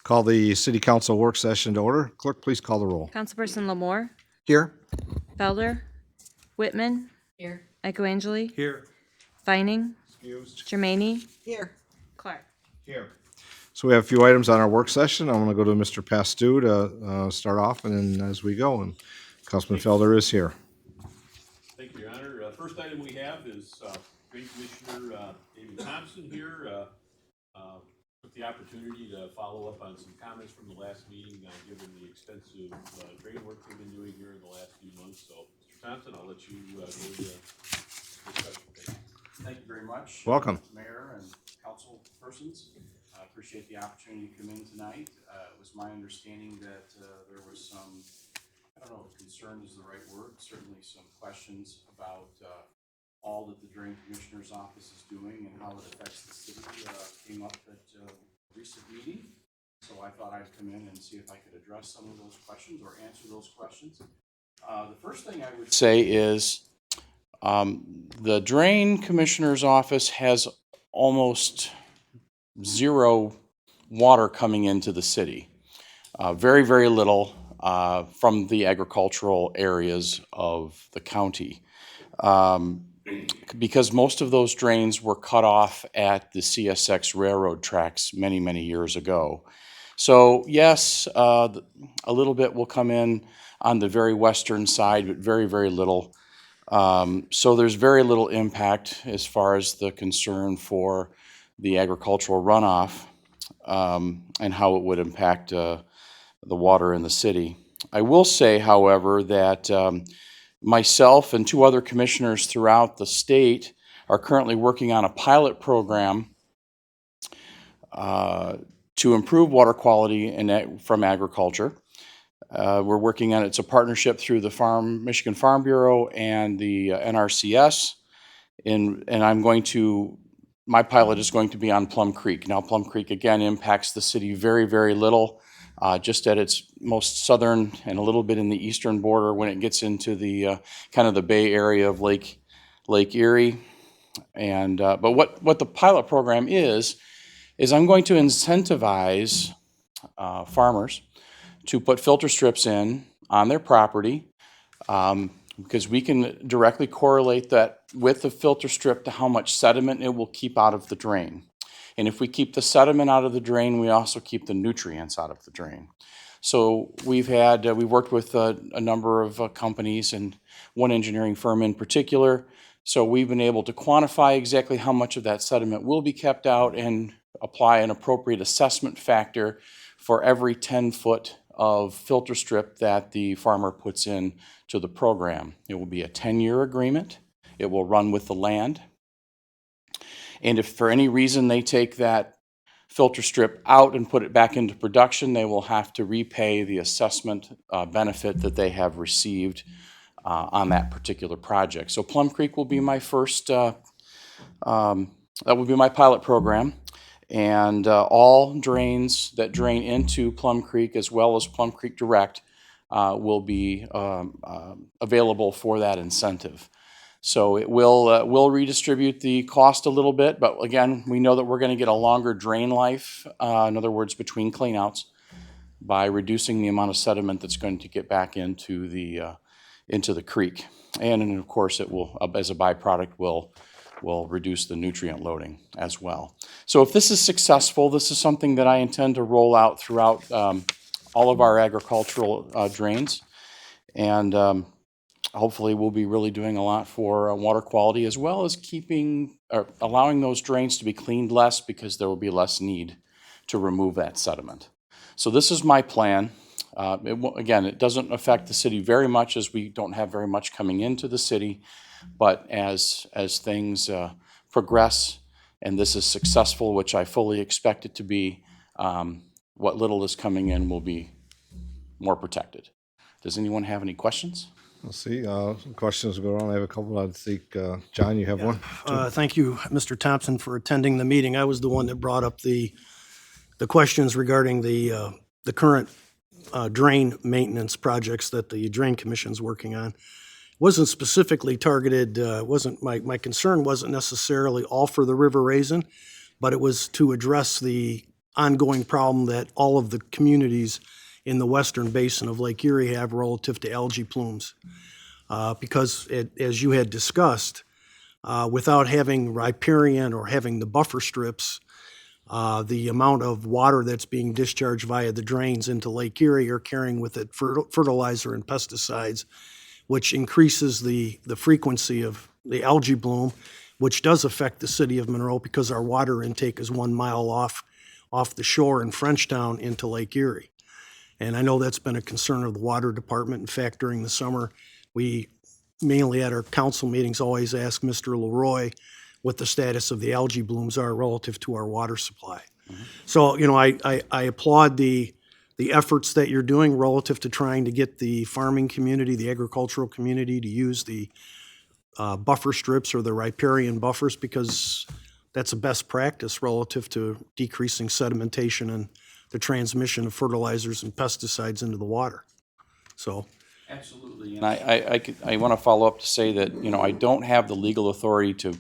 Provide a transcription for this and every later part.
Call the city council work session to order. Clerk, please call the roll. Councilperson Lamore, Here. Felder, Whitman, Here. Echoangeli, Here. Vining, Excused. Germaini, Here. Clark. Here. So we have a few items on our work session. I'm going to go to Mr. Pastu to start off, and then as we go, and Councilman Felder is here. Thank you, Your Honor. First item we have is Drain Commissioner David Thompson here. Took the opportunity to follow up on some comments from the last meeting, given the extensive drain work we've been doing here in the last few months. So, Mr. Thompson, I'll let you go to the discussion. Thank you very much. Welcome. Mayor and council persons. I appreciate the opportunity to come in tonight. It was my understanding that there was some, I don't know if concern is the right word, certainly some questions about all that the Drain Commissioner's Office is doing and how it affects the city came up at a recent meeting. So I thought I'd come in and see if I could address some of those questions or answer those questions. The first thing I would say is the Drain Commissioner's Office has almost zero water coming into the city. Very, very little from the agricultural areas of the county. Because most of those drains were cut off at the CSX railroad tracks many, many years ago. So yes, a little bit will come in on the very western side, but very, very little. So there's very little impact as far as the concern for the agricultural runoff and how it would impact the water in the city. I will say, however, that myself and two other commissioners throughout the state are currently working on a pilot program to improve water quality from agriculture. We're working on it's a partnership through the Michigan Farm Bureau and the NRCS, and my pilot is going to be on Plum Creek. Now, Plum Creek again impacts the city very, very little. Just at its most southern and a little bit in the eastern border when it gets into the kind of the bay area of Lake Erie. And but what the pilot program is I'm going to incentivize farmers to put filter strips in on their property because we can directly correlate that with the filter strip to how much sediment it will keep out of the drain. And if we keep the sediment out of the drain, we also keep the nutrients out of the drain. So we've worked with a number of companies and one engineering firm in particular. So we've been able to quantify exactly how much of that sediment will be kept out and apply an appropriate assessment factor for every 10-foot of filter strip that the farmer puts in to the program. It will be a 10-year agreement. It will run with the land. And if for any reason they take that filter strip out and put it back into production, they will have to repay the assessment benefit that they have received on that particular project. So Plum Creek will be my first, that will be my pilot program. And all drains that drain into Plum Creek as well as Plum Creek Direct will be available for that incentive. So it will redistribute the cost a little bit, but again, we know that we're going to get a longer drain life, in other words, between cleanouts, by reducing the amount of sediment that's going to get back into the creek. And of course, it will, as a byproduct, will reduce the nutrient loading as well. So if this is successful, this is something that I intend to roll out throughout all of our agricultural drains. And hopefully we'll be really doing a lot for water quality as well as allowing those drains to be cleaned less because there will be less need to remove that sediment. So this is my plan. Again, it doesn't affect the city very much as we don't have very much coming into the city, but as things progress and this is successful, which I fully expect it to be, what little is coming in will be more protected. Does anyone have any questions? Let's see. Questions go on. I have a couple. I think, John, you have one? Thank you, Mr. Thompson, for attending the meeting. I was the one that brought up the questions regarding the current drain maintenance projects that the Drain Commission's working on. Wasn't specifically targeted, my concern wasn't necessarily all for the River Raisin, but it was to address the ongoing problem that all of the communities in the western basin of Lake Erie have relative to algae plumes. Because as you had discussed, without having riparian or having the buffer strips, the amount of water that's being discharged via the drains into Lake Erie are carrying with it fertilizer and pesticides, which increases the frequency of the algae bloom, which does affect the city of Monroe because our water intake is 1 mile off the shore in Frenchtown into Lake Erie. And I know that's been a concern of the water department. In fact, during the summer, we mainly at our council meetings always ask Mr. Leroy what the status of the algae blooms are relative to our water supply. So, I applaud the efforts that you're doing relative to trying to get the farming community, the agricultural community to use the buffer strips or the riparian buffers, because that's a best practice relative to decreasing sedimentation and the transmission of fertilizers and pesticides into the water. So, Absolutely. And I want to follow up to say that, I don't have the legal authority to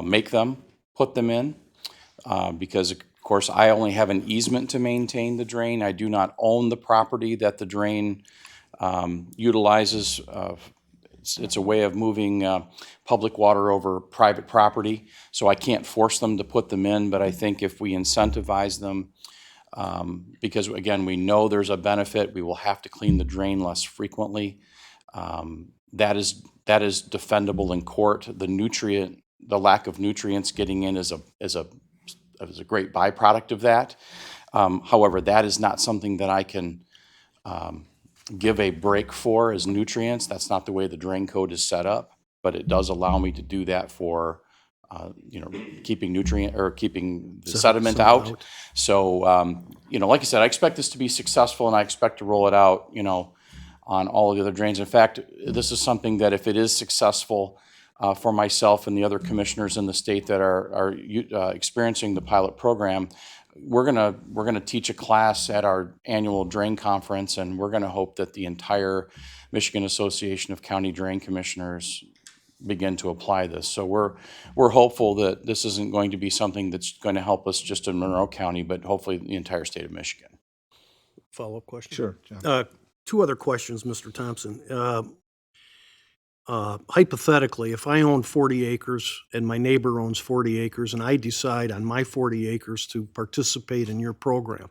make them, put them in, because of course I only have an easement to maintain the drain. I do not own the property that the drain utilizes. It's a way of moving public water over private property, so I can't force them to put them in, but I think if we incentivize them, because again, we know there's a benefit, we will have to clean the drain less frequently. That is defendable in court. The lack of nutrients getting in is a great byproduct of that. However, that is not something that I can give a break for as nutrients. That's not the way the drain code is set up, but it does allow me to do that for keeping keeping the sediment out. So, like I said, I expect this to be successful, and I expect to roll it out, on all of the other drains. In fact, this is something that if it is successful for myself and the other commissioners in the state that are experiencing the pilot program, we're gonna teach a class at our annual drain conference, and we're gonna hope that the entire Michigan Association of County Drain Commissioners begin to apply this. So we're hopeful that this isn't going to be something that's going to help us just in Monroe County, but hopefully the entire state of Michigan. follow-up question? Sure, John. Two other questions, Mr. Thompson. Hypothetically, if I own 40 acres and my neighbor owns 40 acres and I decide on my 40 acres to participate in your program,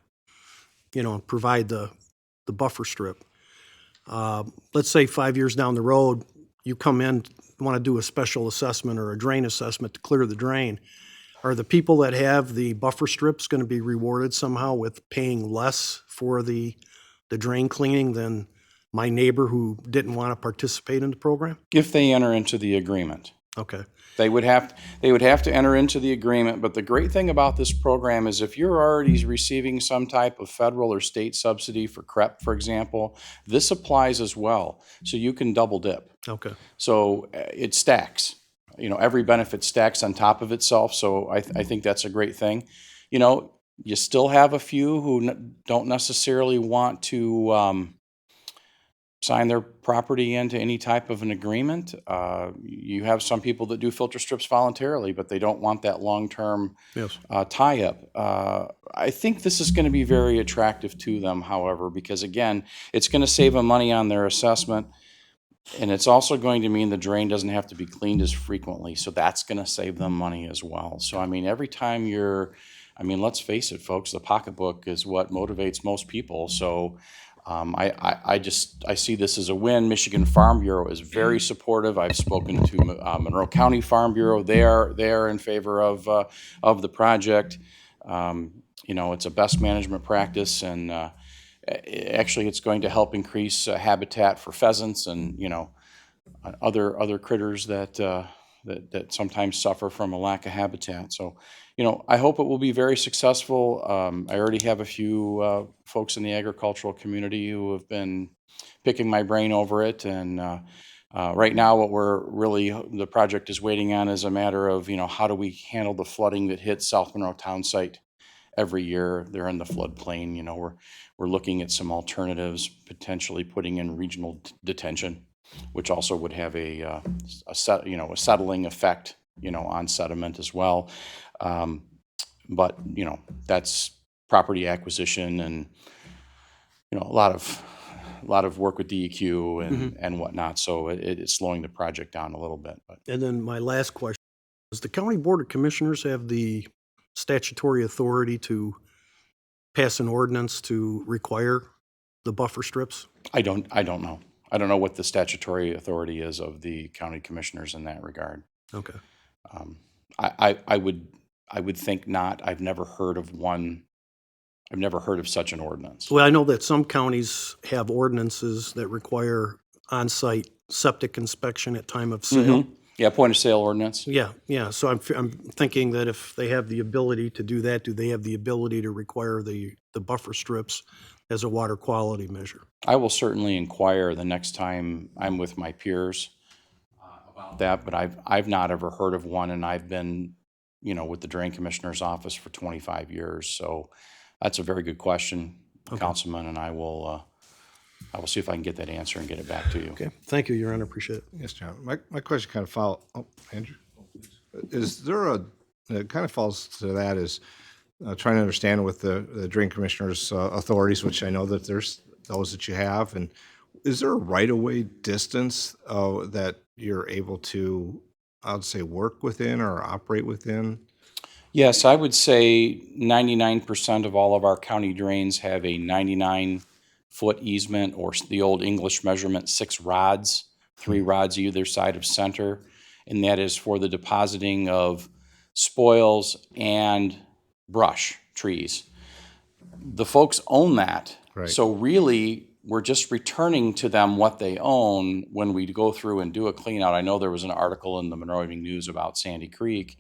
and provide the buffer strip, let's say 5 years down the road, you come in, want to do a special assessment or a drain assessment to clear the drain, are the people that have the buffer strips going to be rewarded somehow with paying less for the drain cleaning than my neighbor who didn't want to participate in the program? If they enter into the agreement. Okay. They would have to enter into the agreement, but the great thing about this program is if you're already receiving some type of federal or state subsidy for CREP, for example, this applies as well. So you can double dip. Okay. So it stacks. Every benefit stacks on top of itself. So I think that's a great thing. You still have a few who don't necessarily want to sign their property into any type of an agreement. You have some people that do filter strips voluntarily, but they don't want that long-term Yes. tie-up. I think this is going to be very attractive to them, however, because again, it's going to save them money on their assessment, and it's also going to mean the drain doesn't have to be cleaned as frequently, so that's going to save them money as well. So, every time let's face it, folks, the pocketbook is what motivates most people. So I see this as a win. Michigan Farm Bureau is very supportive. I've spoken to Monroe County Farm Bureau. They are in favor of the project. It's a best management practice, and actually it's going to help increase habitat for pheasants and other critters that sometimes suffer from a lack of habitat. So, I hope it will be very successful. I already have a few folks in the agricultural community who have been picking my brain over it. And right now, the project is waiting on is a matter of, how do we handle the flooding that hits South Monroe Town Site every year. They're in the floodplain. We're looking at some alternatives, potentially putting in regional detention, which also would have a settling effect, on sediment as well. But, you know, that's property acquisition and, you know, a lot of work with DEQ and whatnot. So it's slowing the project down a little bit. But And then my last question, does the County Board of Commissioners have the statutory authority to pass an ordinance to require the buffer strips? I don't know. I don't know what the statutory authority is of the county commissioners in that regard. Okay. I would think not. I've never heard of one. I've never heard of such an ordinance. Well, I know that some counties have ordinances that require on-site septic inspection at time of sale. Yeah, point of sale ordinance. Yeah. So I'm thinking that if they have the ability to do that, do they have the ability to require the buffer strips as a water quality measure? I will certainly inquire the next time I'm with my peers about that, but I've not ever heard of one, and I've been, you know, with the Drain Commissioner's office for 25 years. So that's a very good question, Councilman, and I will see if I can get that answer and get it back to you. Okay. Thank you, Your Honor. Appreciate it. Yes, John. My question kind of follow. Oh, Andrew, is there it kind of falls to that is trying to understand with the drain commissioner's authorities, which I know that there's those that you have, and is there a right-of-way distance that you're able to, I would say, work within or operate within? Yes, I would say 99% of all of our county drains have a 99-foot easement, or the old English measurement, 6 rods, 3 rods either side of center, and that is for the depositing of spoils and brush, trees. The folks own that. Right. So really, we're just returning to them what they own when we go through and do a clean out. I know there was an article in the Monroe Evening News about Sandy Creek,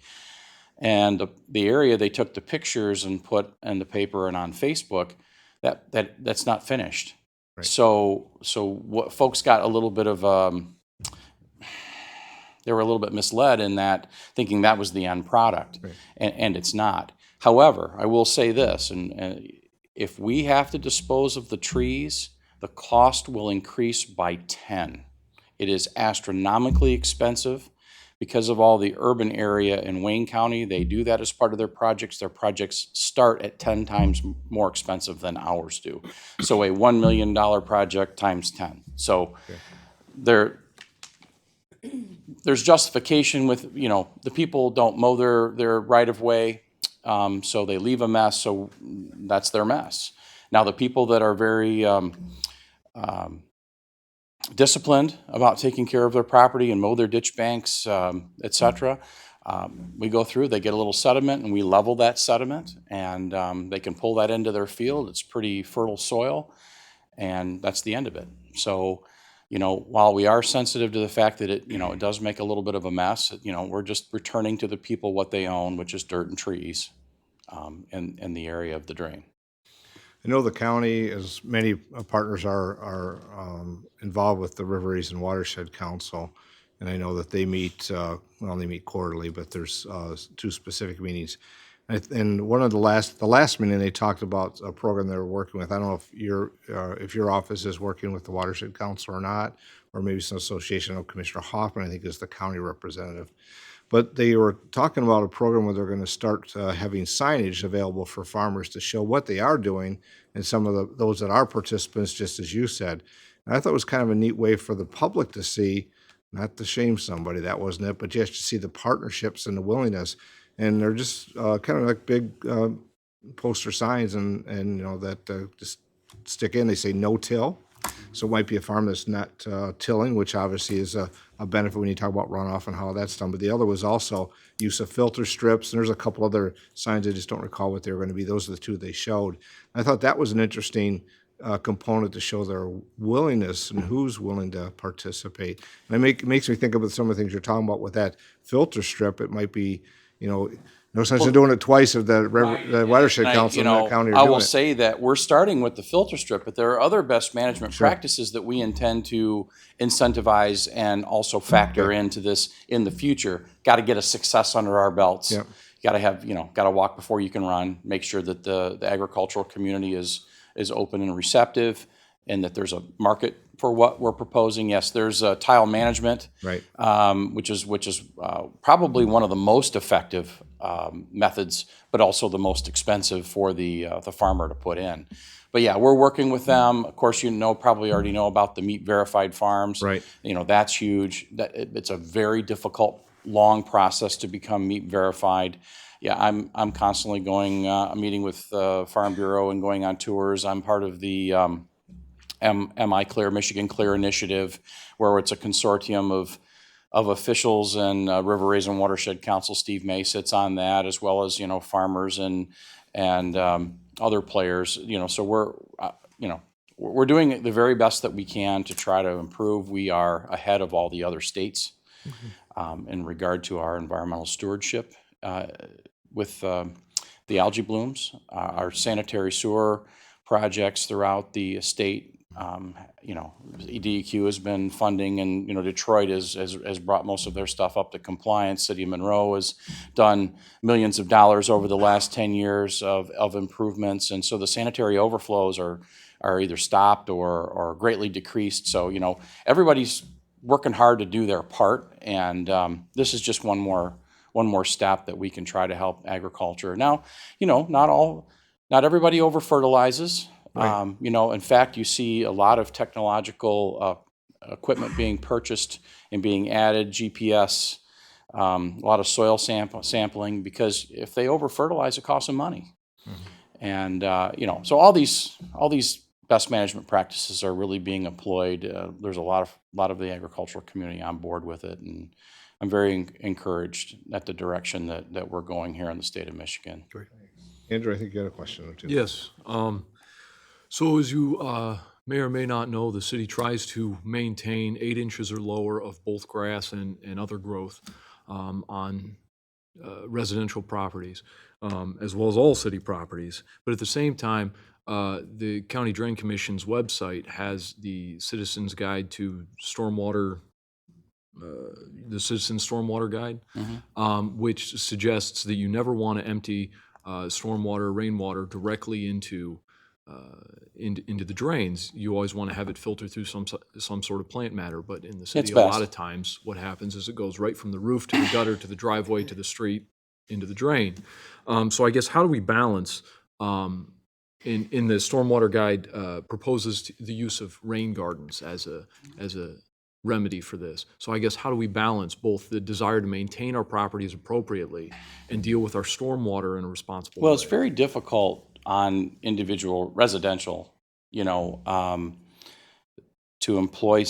and the area they took the pictures and put in the paper and on Facebook, that's not finished. Right. So what folks got a little bit of they were a little bit misled in that, thinking that was the end product, Right. and it's not. However, I will say this, and if we have to dispose of the trees, the cost will increase by 10. It is astronomically expensive because of all the urban area in Wayne County. They do that as part of their projects. Their projects start at 10 times more expensive than ours do. So a $1 million project times 10. So there's justification with, you know, the people don't mow their right of way, so they leave a mess, so that's their mess. Now, the people that are very disciplined about taking care of their property and mow their ditch banks, et cetera, we go through, they get a little sediment, and we level that sediment, and they can pull that into their field. It's pretty fertile soil, and that's the end of it. So, you know, while we are sensitive to the fact that it does make a little bit of a mess, we're just returning to the people what they own, which is dirt and trees, in the area of the drain. I know the county, as many partners are involved with the River East and Watershed Council, and I know that they meet, they meet quarterly, but there's 2 specific meetings. And one of the last meeting, they talked about a program they were working with. I don't know if your office is working with the Watershed Council or not, or maybe some association. I know Commissioner Hoffman, I think, is the county representative. But they were talking about a program where they're going to start having signage available for farmers to show what they are doing, and some of those that are participants, just as you said. And I thought it was kind of a neat way for the public to see, not to shame somebody, that wasn't it, but just to see the partnerships and the willingness. And they're just kind of like big poster signs, and that just stick in. They say no till. So it might be a farm that's not tilling, which obviously is a benefit when you talk about runoff and how that's done. But the other was also use of filter strips, and there's a couple other signs. I just don't recall what they were going to be. Those are the 2 they showed. I thought that was an interesting component to show their willingness and who's willing to participate. And it makes me think about some of the things you're talking about with that filter strip. It might be, no sense in doing it twice if the Watershed Council in that county are I doing will it. say that we're starting with the filter strip, but there are other best management practices that we intend to incentivize and also factor into this in the future. Got to get a success under our belts. Yep. Got to have, got to walk before you can run. Make sure that the agricultural community is open and receptive, and that there's a market for what we're proposing. Yes, there's tile management, Right. which is probably one of the most effective methods, but also the most expensive for the farmer to put in. But yeah, we're working with them. Of course, probably already know about the meat verified farms. Right. That's huge. It's a very difficult, long process to become meat verified. Yeah, I'm constantly going, meeting with Farm Bureau and going on tours. I'm part of the MI Clear, Michigan Clear Initiative, where it's a consortium of officials and River Raisin Watershed Council. Steve May sits on that, as well as farmers and other players. So we're doing the very best that we can to try to improve. We are ahead of all the other states in regard to our environmental stewardship with the algae blooms, our sanitary sewer projects throughout the state. DEQ has been funding, and Detroit has brought most of their stuff up to compliance. City of Monroe has done millions of dollars over the last 10 years of improvements, and so the sanitary overflows are either stopped or greatly decreased. So everybody's working hard to do their part, and this is just one more step that we can try to help agriculture. Now, not everybody over fertilizes. Right. In fact, you see a lot of technological equipment being purchased and being added, GPS, a lot of soil sampling, because if they over fertilize, it costs them money. And so all these best management practices are really being employed. There's a lot of the agricultural community on board with it, and I'm very encouraged at the direction that we're going here in the state of Michigan. Great. Andrew, I think you had a question or two. Yes. So as you may or may not know, the city tries to maintain 8 inches or lower of both grass and other growth on residential properties, as well as all city properties. But at the same time, the County Drain Commission's website has the Citizens Guide to Stormwater, the Citizen Stormwater Guide, which suggests that you never want to empty stormwater, rainwater directly into the drains. You always want to have it filter through some sort of plant matter. But in the city, It's a best. lot of times what happens is it goes right from the roof to the gutter to the driveway to the street into the drain. So I guess how do we balance? In the stormwater guide proposes the use of rain gardens as a remedy for this. So I guess how do we balance both the desire to maintain our properties appropriately and deal with our stormwater in a responsible way? Well, it's very difficult on individual residential, to employ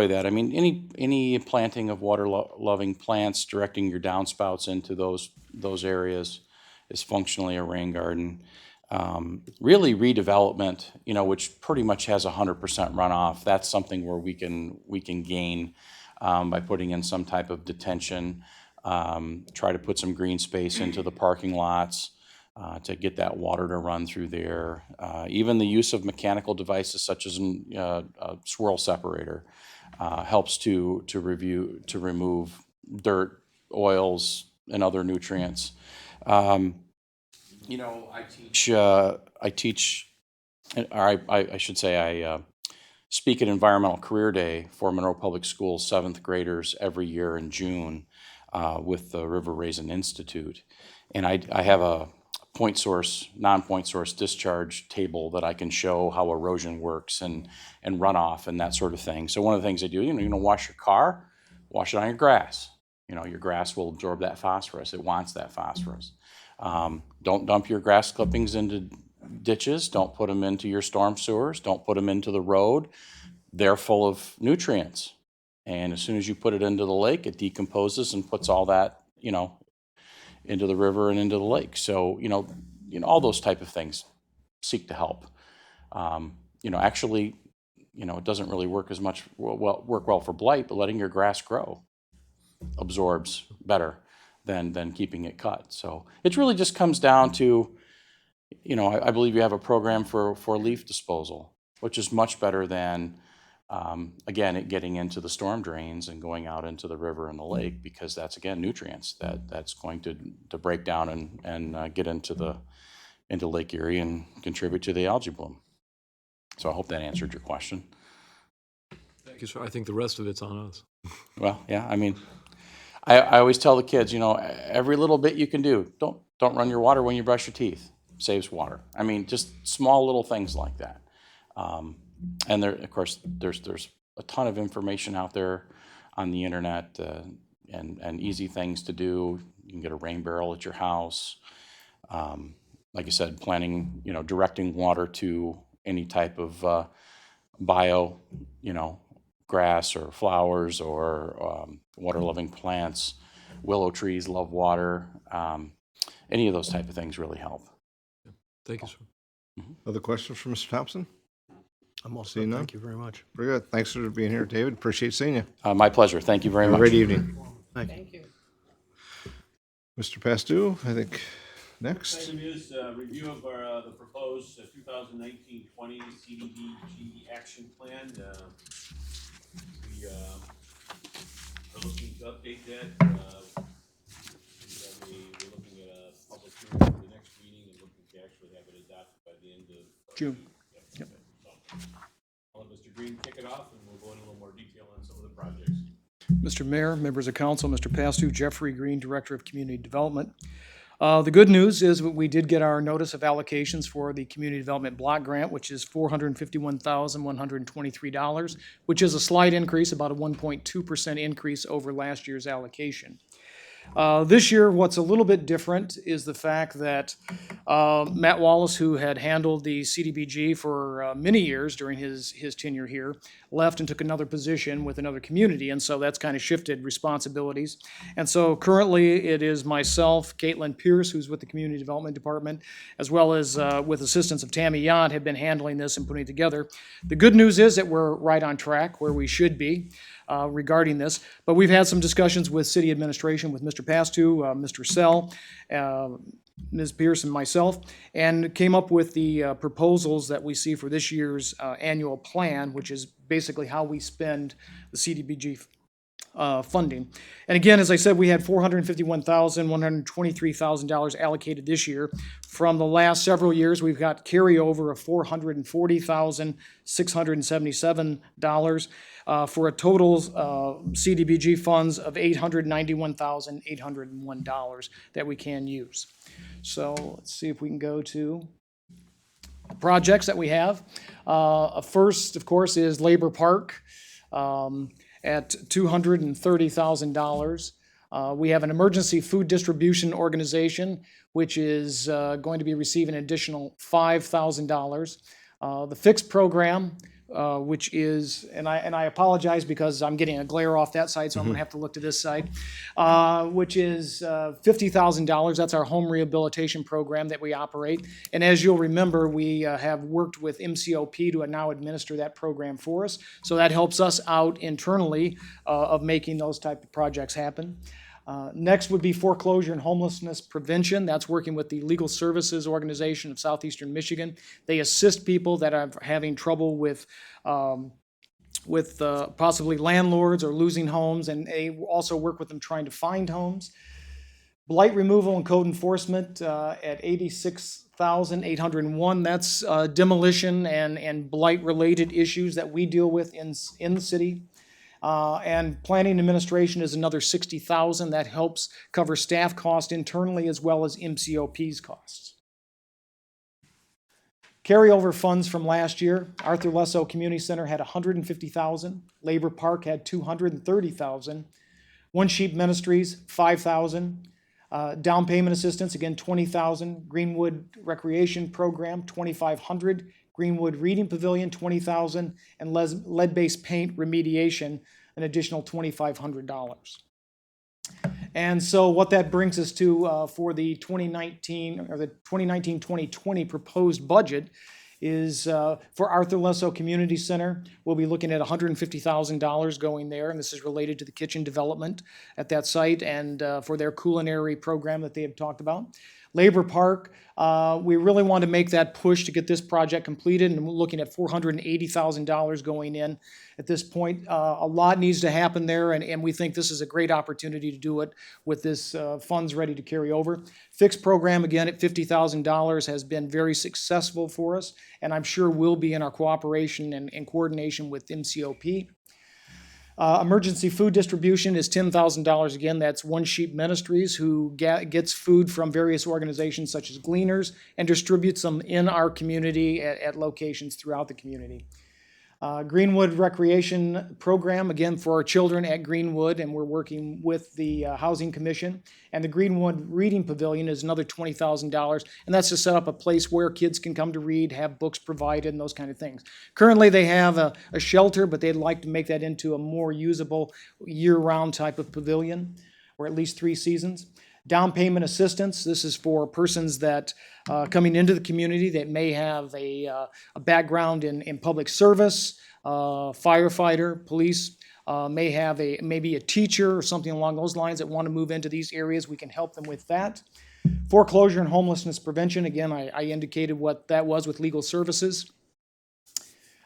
that. I mean, any planting of water-loving plants, directing your downspouts into those areas is functionally a rain garden. Really redevelopment, which pretty much has 100% runoff, that's something where we can gain by putting in some type of detention, try to put some green space into the parking lots to get that water to run through there. Even the use of mechanical devices such as a swirl separator helps to remove dirt, oils, and other nutrients. I speak at Environmental Career Day for Monroe Public Schools 7th graders every year in June with the River Raisin Institute. And I have a non-point source discharge table that I can show how erosion works and runoff and that sort of thing. So one of the things I do, you're gonna wash your car, wash it on your grass. Your grass will absorb that phosphorus. It wants that phosphorus. Don't dump your grass clippings into ditches. Don't put them into your storm sewers. Don't put them into the road. They're full of nutrients. And as soon as you put it into the lake, it decomposes and puts all that, into the river and into the lake. So, all those type of things seek to help. Actually, it doesn't really work work well for blight, but letting your grass grow absorbs better than keeping it cut. So it really just comes down to, I believe you have a program for leaf disposal, which is much better than, again, it getting into the storm drains and going out into the river and the lake, because that's, again, nutrients that's going to break down and get into Lake Erie and contribute to the algae bloom. So I hope that answered your question. Thank you, sir. I think the rest of it's on us. Well, yeah, I mean, I always tell the kids, you know, every little bit you can do. Don't run your water when you brush your teeth. Saves water. I mean, just small little things like that. And there, of course, there's a ton of information out there on the internet, and easy things to do. You can get a rain barrel at your house. Like I said, planning, you know, directing water to any type of bio, you know, grass or flowers or water-loving plants. Willow trees love water. Any of those type of things really help. Thank you, sir. Other questions for Mr. Thompson? I'm all set. Seeing none? Thank you very much. Very good. Thanks for being here, David. Appreciate seeing you. My pleasure. Thank you very Have a much. great evening. Thank you. Mr. Pastu, I think Next next. item is review of the proposed 2019-20 CDBG action plan. We are looking to update that. We're looking at a public hearing for the next meeting and looking to actually have it adopted by the end of June. Yep. So I'll let Mr. Green kick it off and we'll go into a little more detail on some of the projects. Mr. Mayor, members of council, Mr. Pastu, Jeffrey Green, Director of Community Development. The good news is that we did get our notice of allocations for the Community Development Block Grant, which is $451,123, which is a slight increase, about a 1.2% increase over last year's allocation. This year, what's a little bit different is the fact that Matt Wallace, who had handled the CDBG for many years during his tenure here, left and took another position with another community, and so that's kind of shifted responsibilities. And so currently, it is myself, Caitlin Pierce, who's with the Community Development Department, as well as with assistance of Tammy Yant, have been handling this and putting it together. The good news is that we're right on track where we should be. Regarding this, but we've had some discussions with city administration, with Mr. Pastu, Mr. Sell, Ms. Pierce, and myself, and came up with the proposals that we see for this year's annual plan, which is basically how we spend the CDBG funding. And again, as I said, we had $451,123,000 allocated this year. From the last several years, we've got carryover of $440,677 for a total CDBG funds of $891,801 that we can use. So let's see if we can go to the projects that we have. First, of course, is Labor Park. At $230,000. We have an emergency food distribution organization, which is going to be receiving an additional $5,000. The fixed program, which is, and I apologize because I'm getting a glare off that side, so I'm going to have to look to this side, which is $50,000. That's our home rehabilitation program that we operate. And as you'll remember, we have worked with MCOP to now administer that program for us. So that helps us out internally of making those type of projects happen. Next would be foreclosure and homelessness prevention. That's working with the Legal Services Organization of Southeastern Michigan. They assist people that are having trouble with possibly landlords or losing homes, and they also work with them trying to find homes. Blight removal and code enforcement at $86,801. That's demolition and blight-related issues that we deal with in the city. And planning administration is another $60,000. That helps cover staff cost internally as well as MCOP's costs. Carryover funds from last year, Arthur Lesso Community Center had $150,000. Labor Park had $230,000. One Sheep Ministries, $5,000. Down payment assistance, again, $20,000. Greenwood Recreation Program, $2,500. Greenwood Reading Pavilion, $20,000, and lead-based paint remediation, an additional $2,500. And so what that brings us to for the 2019-2020 proposed budget is for Arthur Lesso Community Center, we'll be looking at $150,000 going there, and this is related to the kitchen development at that site and for their culinary program that they have talked about. Labor Park, we really want to make that push to get this project completed, and we're looking at $480,000 going in at this point. A lot needs to happen there, and we think this is a great opportunity to do it with this funds ready to carry over. Fixed program, again, at $50,000 has been very successful for us, and I'm sure will be in our cooperation and coordination with MCOP. Emergency food distribution is $10,000. Again, that's One Sheep Ministries, who gets food from various organizations such as Gleaners and distributes them in our community at locations throughout the community. Greenwood Recreation Program, again, for our children at Greenwood, and we're working with the Housing Commission. And the Greenwood Reading Pavilion is another $20,000, and that's to set up a place where kids can come to read, have books provided, and those kind of things. Currently, they have a shelter, but they'd like to make that into a more usable year-round type of pavilion, or at least 3 seasons. Down payment assistance, this is for persons that, coming into the community that may have a background in public service, firefighter, police, may have maybe a teacher or something along those lines that want to move into these areas. We can help them with that. Foreclosure and homelessness prevention, again, I indicated what that was with legal services.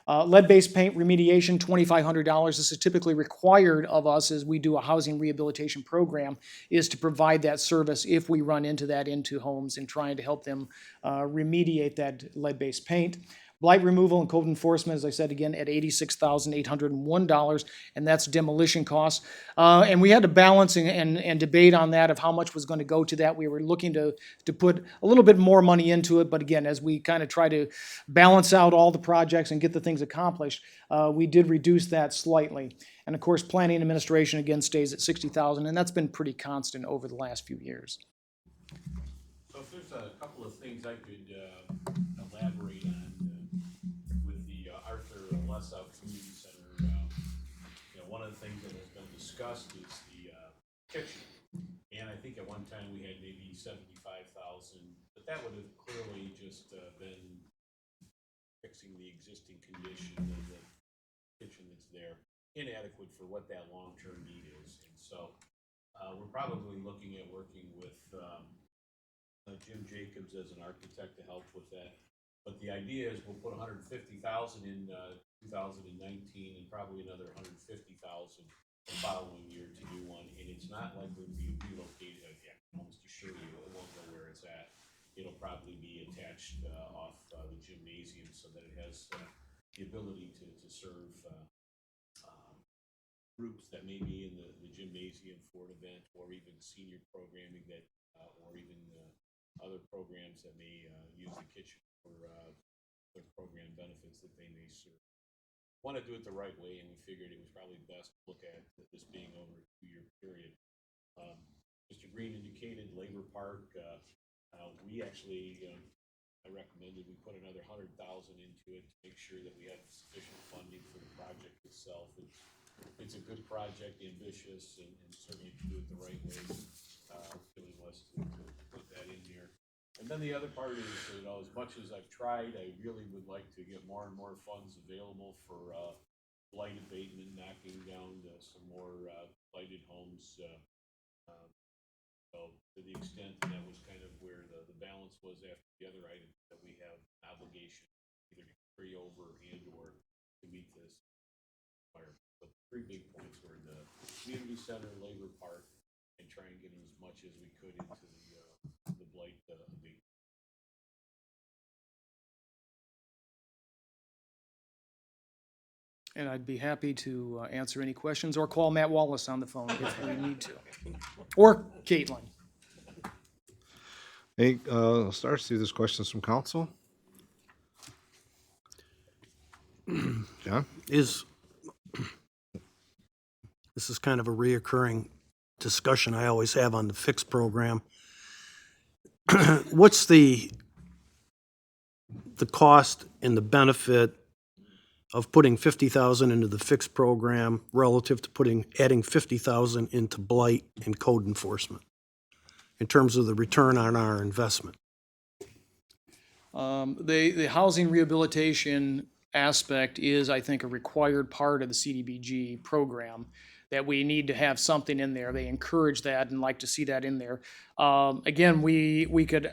Lead-based paint remediation, $2,500. This is typically required of us as we do a housing rehabilitation program, is to provide that service if we run into that into homes and trying to help them remediate that lead-based paint. Blight removal and code enforcement, as I said again, at $86,801, and that's demolition costs. And we had to balance and debate on that of how much was going to go to that. We were looking to put a little bit more money into it, but again, as we kind of try to balance out all the projects and get the things accomplished, we did reduce that slightly. And of course, planning administration again stays at $60,000, and that's been pretty constant over the last few years. So if there's a couple of things I could elaborate on with the Arthur Lesau Community Center, one of the things that has been discussed is the kitchen. And I think at one time we had maybe 75,000, but that would have clearly just been fixing the existing condition of the kitchen that's there, inadequate for what that long-term need is. And so we're probably looking at working with Jim Jacobs as an architect to help with that. But the idea is we'll put 150,000 in 2019 and probably another 150,000 the following year to do one. And it's not like we'll be relocated. I can almost assure you it won't go where it's at. It'll probably be attached off the gymnasium so that it has the ability to serve groups that may be in the gymnasium for an event, or even senior programming that, or even other programs that may use the kitchen for their program benefits that they may serve. Want to do it the right way, and we figured it was probably best to look at this being over a 2-year period. Mr. Green indicated Labor Park. We actually, I recommended we put another 100,000 into it to make sure that we have sufficient funding for the project itself. It's a good project, ambitious, and certainly to do it the right way. Really was to put that in here. And then the other part is, as much as I've tried, I really would like to get more and more funds available for blight abatement, knocking down some more blighted homes. So to the extent that was kind of where the balance was after the other items that we have an obligation either to carry over and or to meet this requirement. But the 3 big points were the community center, Labor Park, and try and get as much as we could into the blight abatement. And I'd be happy to answer any questions or call Matt Wallace on the phone if we need to. Or Caitlin. Hey, start to see there's questions from council. John? This is kind of a reoccurring discussion I always have on the Fix program. What's the cost and the benefit of putting 50,000 into the Fix program relative to adding 50,000 into blight and code enforcement in terms of the return on our investment? The housing rehabilitation aspect is, I think, a required part of the CDBG program, that we need to have something in there. They encourage that and like to see that in there. Again, we could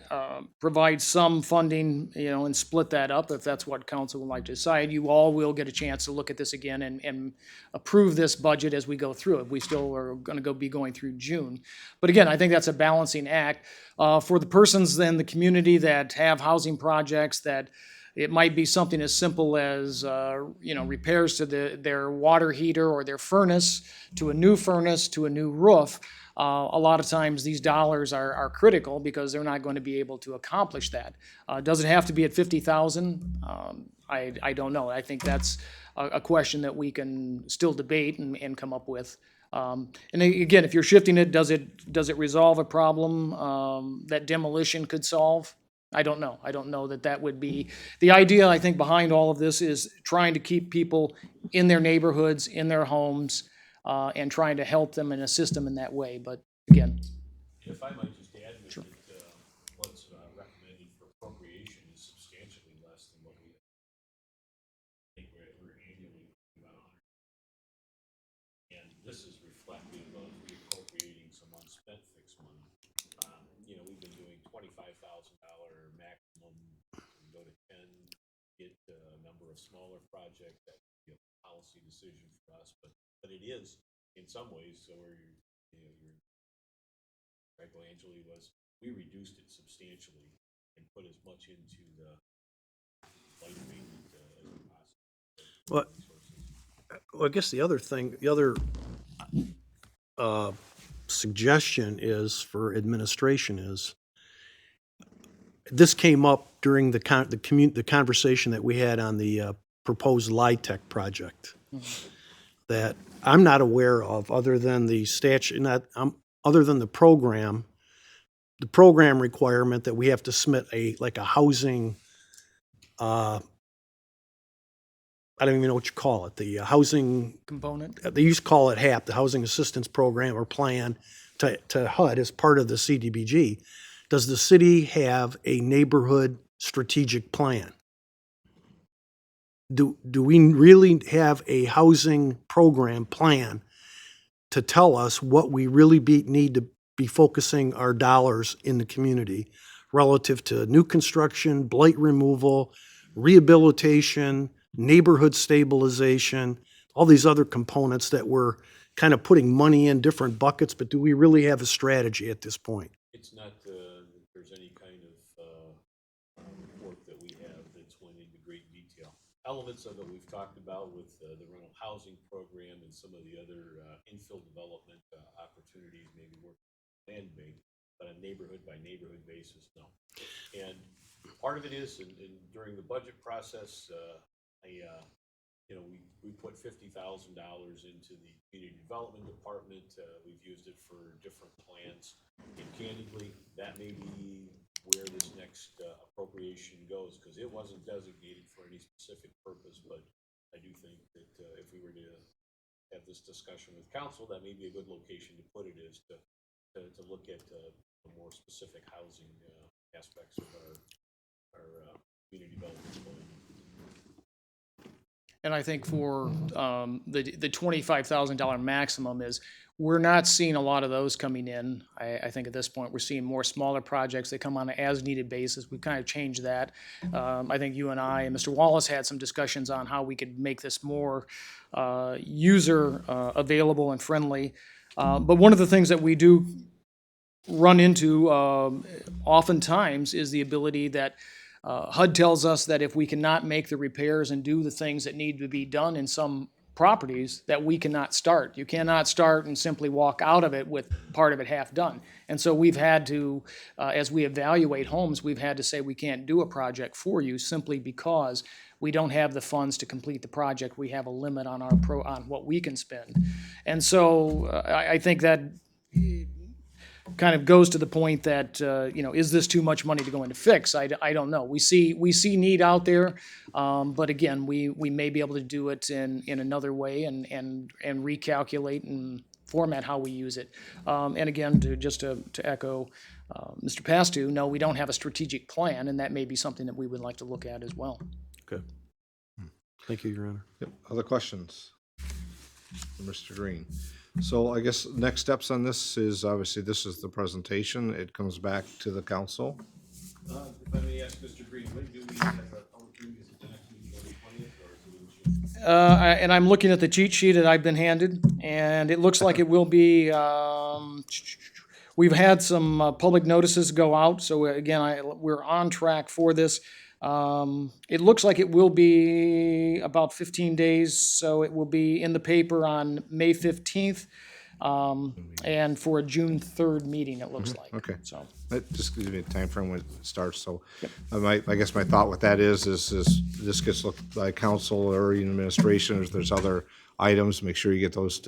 provide some funding, and split that up if that's what council would like to decide. You all will get a chance to look at this again and approve this budget as we go through it. We still are going to be going through June. But again, I think that's a balancing act. For the persons in the community that have housing projects that It might be something as simple as, repairs to their water heater or their furnace, to a new furnace, to a new roof. A lot of times these dollars are critical because they're not going to be able to accomplish that. Does it have to be at 50,000? I don't know. I think that's a question that we can still debate and come up with. And again, if you're shifting it, does it resolve a problem that demolition could solve? I don't know. I don't know that would be, the idea, I think, behind all of this is trying to keep people in their neighborhoods, in their homes, and trying to help them and assist them in that way. But again, If I might just add, that what's recommended for appropriation is substantially less than what we think we're annually about. And this is reflective of reappropriating some unspent fixed money. We've been doing $25,000 maximum, we go to 10, get a number of smaller projects. That would be a policy decision for us, but it is in some ways. So where your Angeli was, we reduced it substantially and put as much into the light maintenance as we possibly. Well, I guess the other suggestion is for administration is, this came up during the conversation that we had on the proposed LIHTC project that I'm not aware of, other than the statute, other than the program requirement that we have to submit a housing, I don't even know what you call it, the housing component. they used to call it HAP, the Housing Assistance Program or Plan, to HUD as part of the CDBG. Does the city have a neighborhood strategic plan? Do we really have a housing program plan to tell us what we really need to be focusing our dollars in the community relative to new construction, blight removal, rehabilitation, neighborhood stabilization, all these other components that we're kind of putting money in different buckets, but do we really have a strategy at this point? It's not that there's any kind of report that we have that's went into great detail. Elements of it we've talked about with the rental housing program and some of the other infill development opportunities, maybe work land bank, but on neighborhood by neighborhood basis, no. And part of it is, during the budget process, we put $50,000 into the community development department. We've used it for different plans. And candidly, that may be where this next appropriation goes, because it wasn't designated for any specific purpose. But I do think that if we were to have this discussion with council, that may be a good location to put it, is to look at more specific housing aspects of our community development plan. And I think for the $25,000 maximum is, we're not seeing a lot of those coming in. I think at this point, we're seeing more smaller projects that come on an as-needed basis. We've kind of changed that. I think you and I and Mr. Wallace had some discussions on how we could make this more user available and friendly. But one of the things that we do run into oftentimes is the ability that HUD tells us that if we cannot make the repairs and do the things that need to be done in some properties, that we cannot start. You cannot start and simply walk out of it with part of it half done. And so we've had to, as we evaluate homes, we've had to say we can't do a project for you simply because we don't have the funds to complete the project. We have a limit on on what we can spend. And so I think that kind of goes to the point that, is this too much money to go into fix? I don't know. We see need out there, but again, we may be able to do it in another way and recalculate and format how we use it. And again, to echo Mr. Pastu, no, we don't have a strategic plan, and that may be something that we would like to look at as well. Okay. Thank you, Your Honor. Yep. Other questions for Mr. Green? So I guess next steps on this is, obviously, this is the presentation. It comes back to the council. If I may ask Mr. Green, when do we have our public hearing? Is it the next meeting on the 20th, or is it in June? And I'm looking at the cheat sheet that I've been handed, and it looks like it will be, we've had some public notices go out, so again, we're on track for this. It looks like it will be about 15 days, so it will be in the paper on May 15th, and for a June 3rd meeting, it looks like. okay. So, That just gives me a time frame when it starts, so. I guess my thought with that is this gets looked by council or even administration, if there's other items, make sure you get those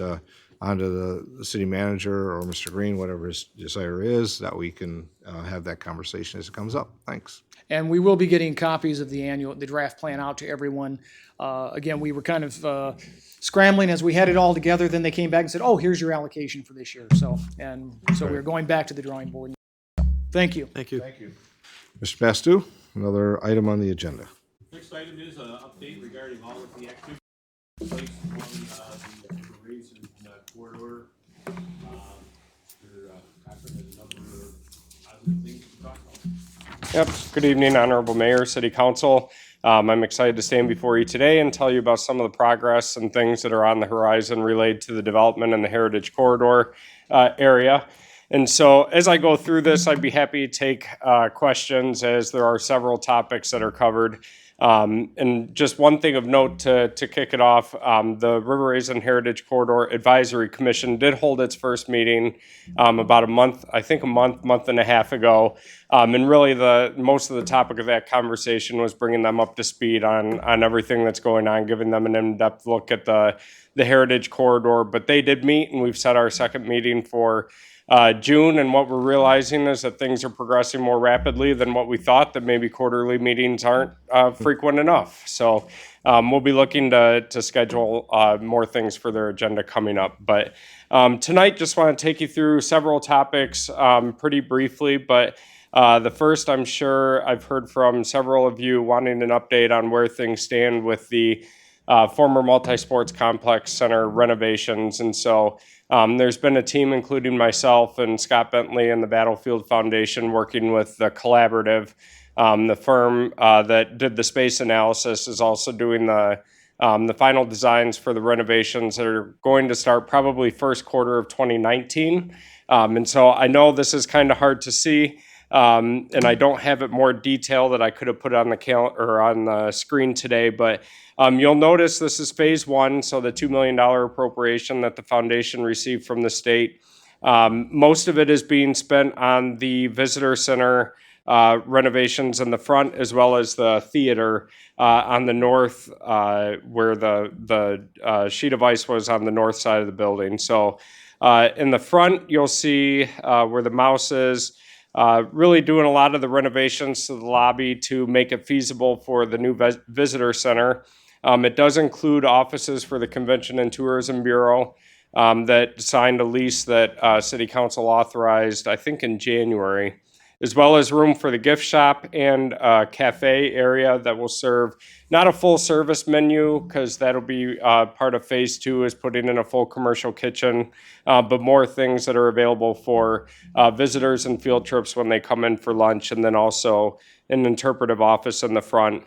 onto the city manager or Mr. Green, whatever his desire is, that we can have that conversation as it comes up. Thanks. and we will be getting copies of the draft plan out to everyone. Again, we were kind of scrambling as we had it all together, then they came back and said, oh, here's your allocation for this year. So we're going back to the drawing board. Thank you. Thank you. Mr. Bastu, another item on the agenda. Next item is an update regarding all of the activities placed on the Raisin corridor. Mr. Cochran has a number of positive things to talk about. Yep. Good evening, Honorable Mayor, City Council. I'm excited to stand before you today and tell you about some of the progress and things that are on the horizon related to the development in the Heritage Corridor area. And so as I go through this, I'd be happy to take questions, as there are several topics that are covered. And just one thing of note to kick it off, the River Raisin Heritage Corridor Advisory Commission did hold its first meeting about a month and a half ago. And really most of the topic of that conversation was bringing them up to speed on everything that's going on, giving them an in-depth look at the Heritage Corridor. But they did meet, and we've set our second meeting for June, and what we're realizing is that things are progressing more rapidly than what we thought, that maybe quarterly meetings aren't frequent enough. So we'll be looking to schedule more things for their agenda coming up. But tonight, just want to take you through several topics pretty briefly. But the first, I'm sure I've heard from several of you wanting an update on where things stand with the former multi-sports complex center renovations. And so there's been a team, including myself and Scott Bentley and the Battlefield Foundation, working with the collaborative. The firm that did the space analysis is also doing the final designs for the renovations that are going to start probably first quarter of 2019. And so I know this is kind of hard to see, and I don't have it more detail that I could have put on the or on the screen today, but you'll notice this is phase one, so the $2 million appropriation that the foundation received from the state. Most of it is being spent on the visitor center renovations in the front, as well as the theater on the north, where the sheet of ice was on the north side of the building. So in the front, you'll see where the mouse is. Really doing a lot of the renovations to the lobby to make it feasible for the new visitor center. It does include offices for the Convention and Tourism Bureau that signed a lease that City Council authorized, I think, in January, as well as room for the gift shop and a cafe area that will serve not a full service menu, because that'll be part of phase two, is putting in a full commercial kitchen, but more things that are available for visitors and field trips when they come in for lunch, and then also an interpretive office in the front.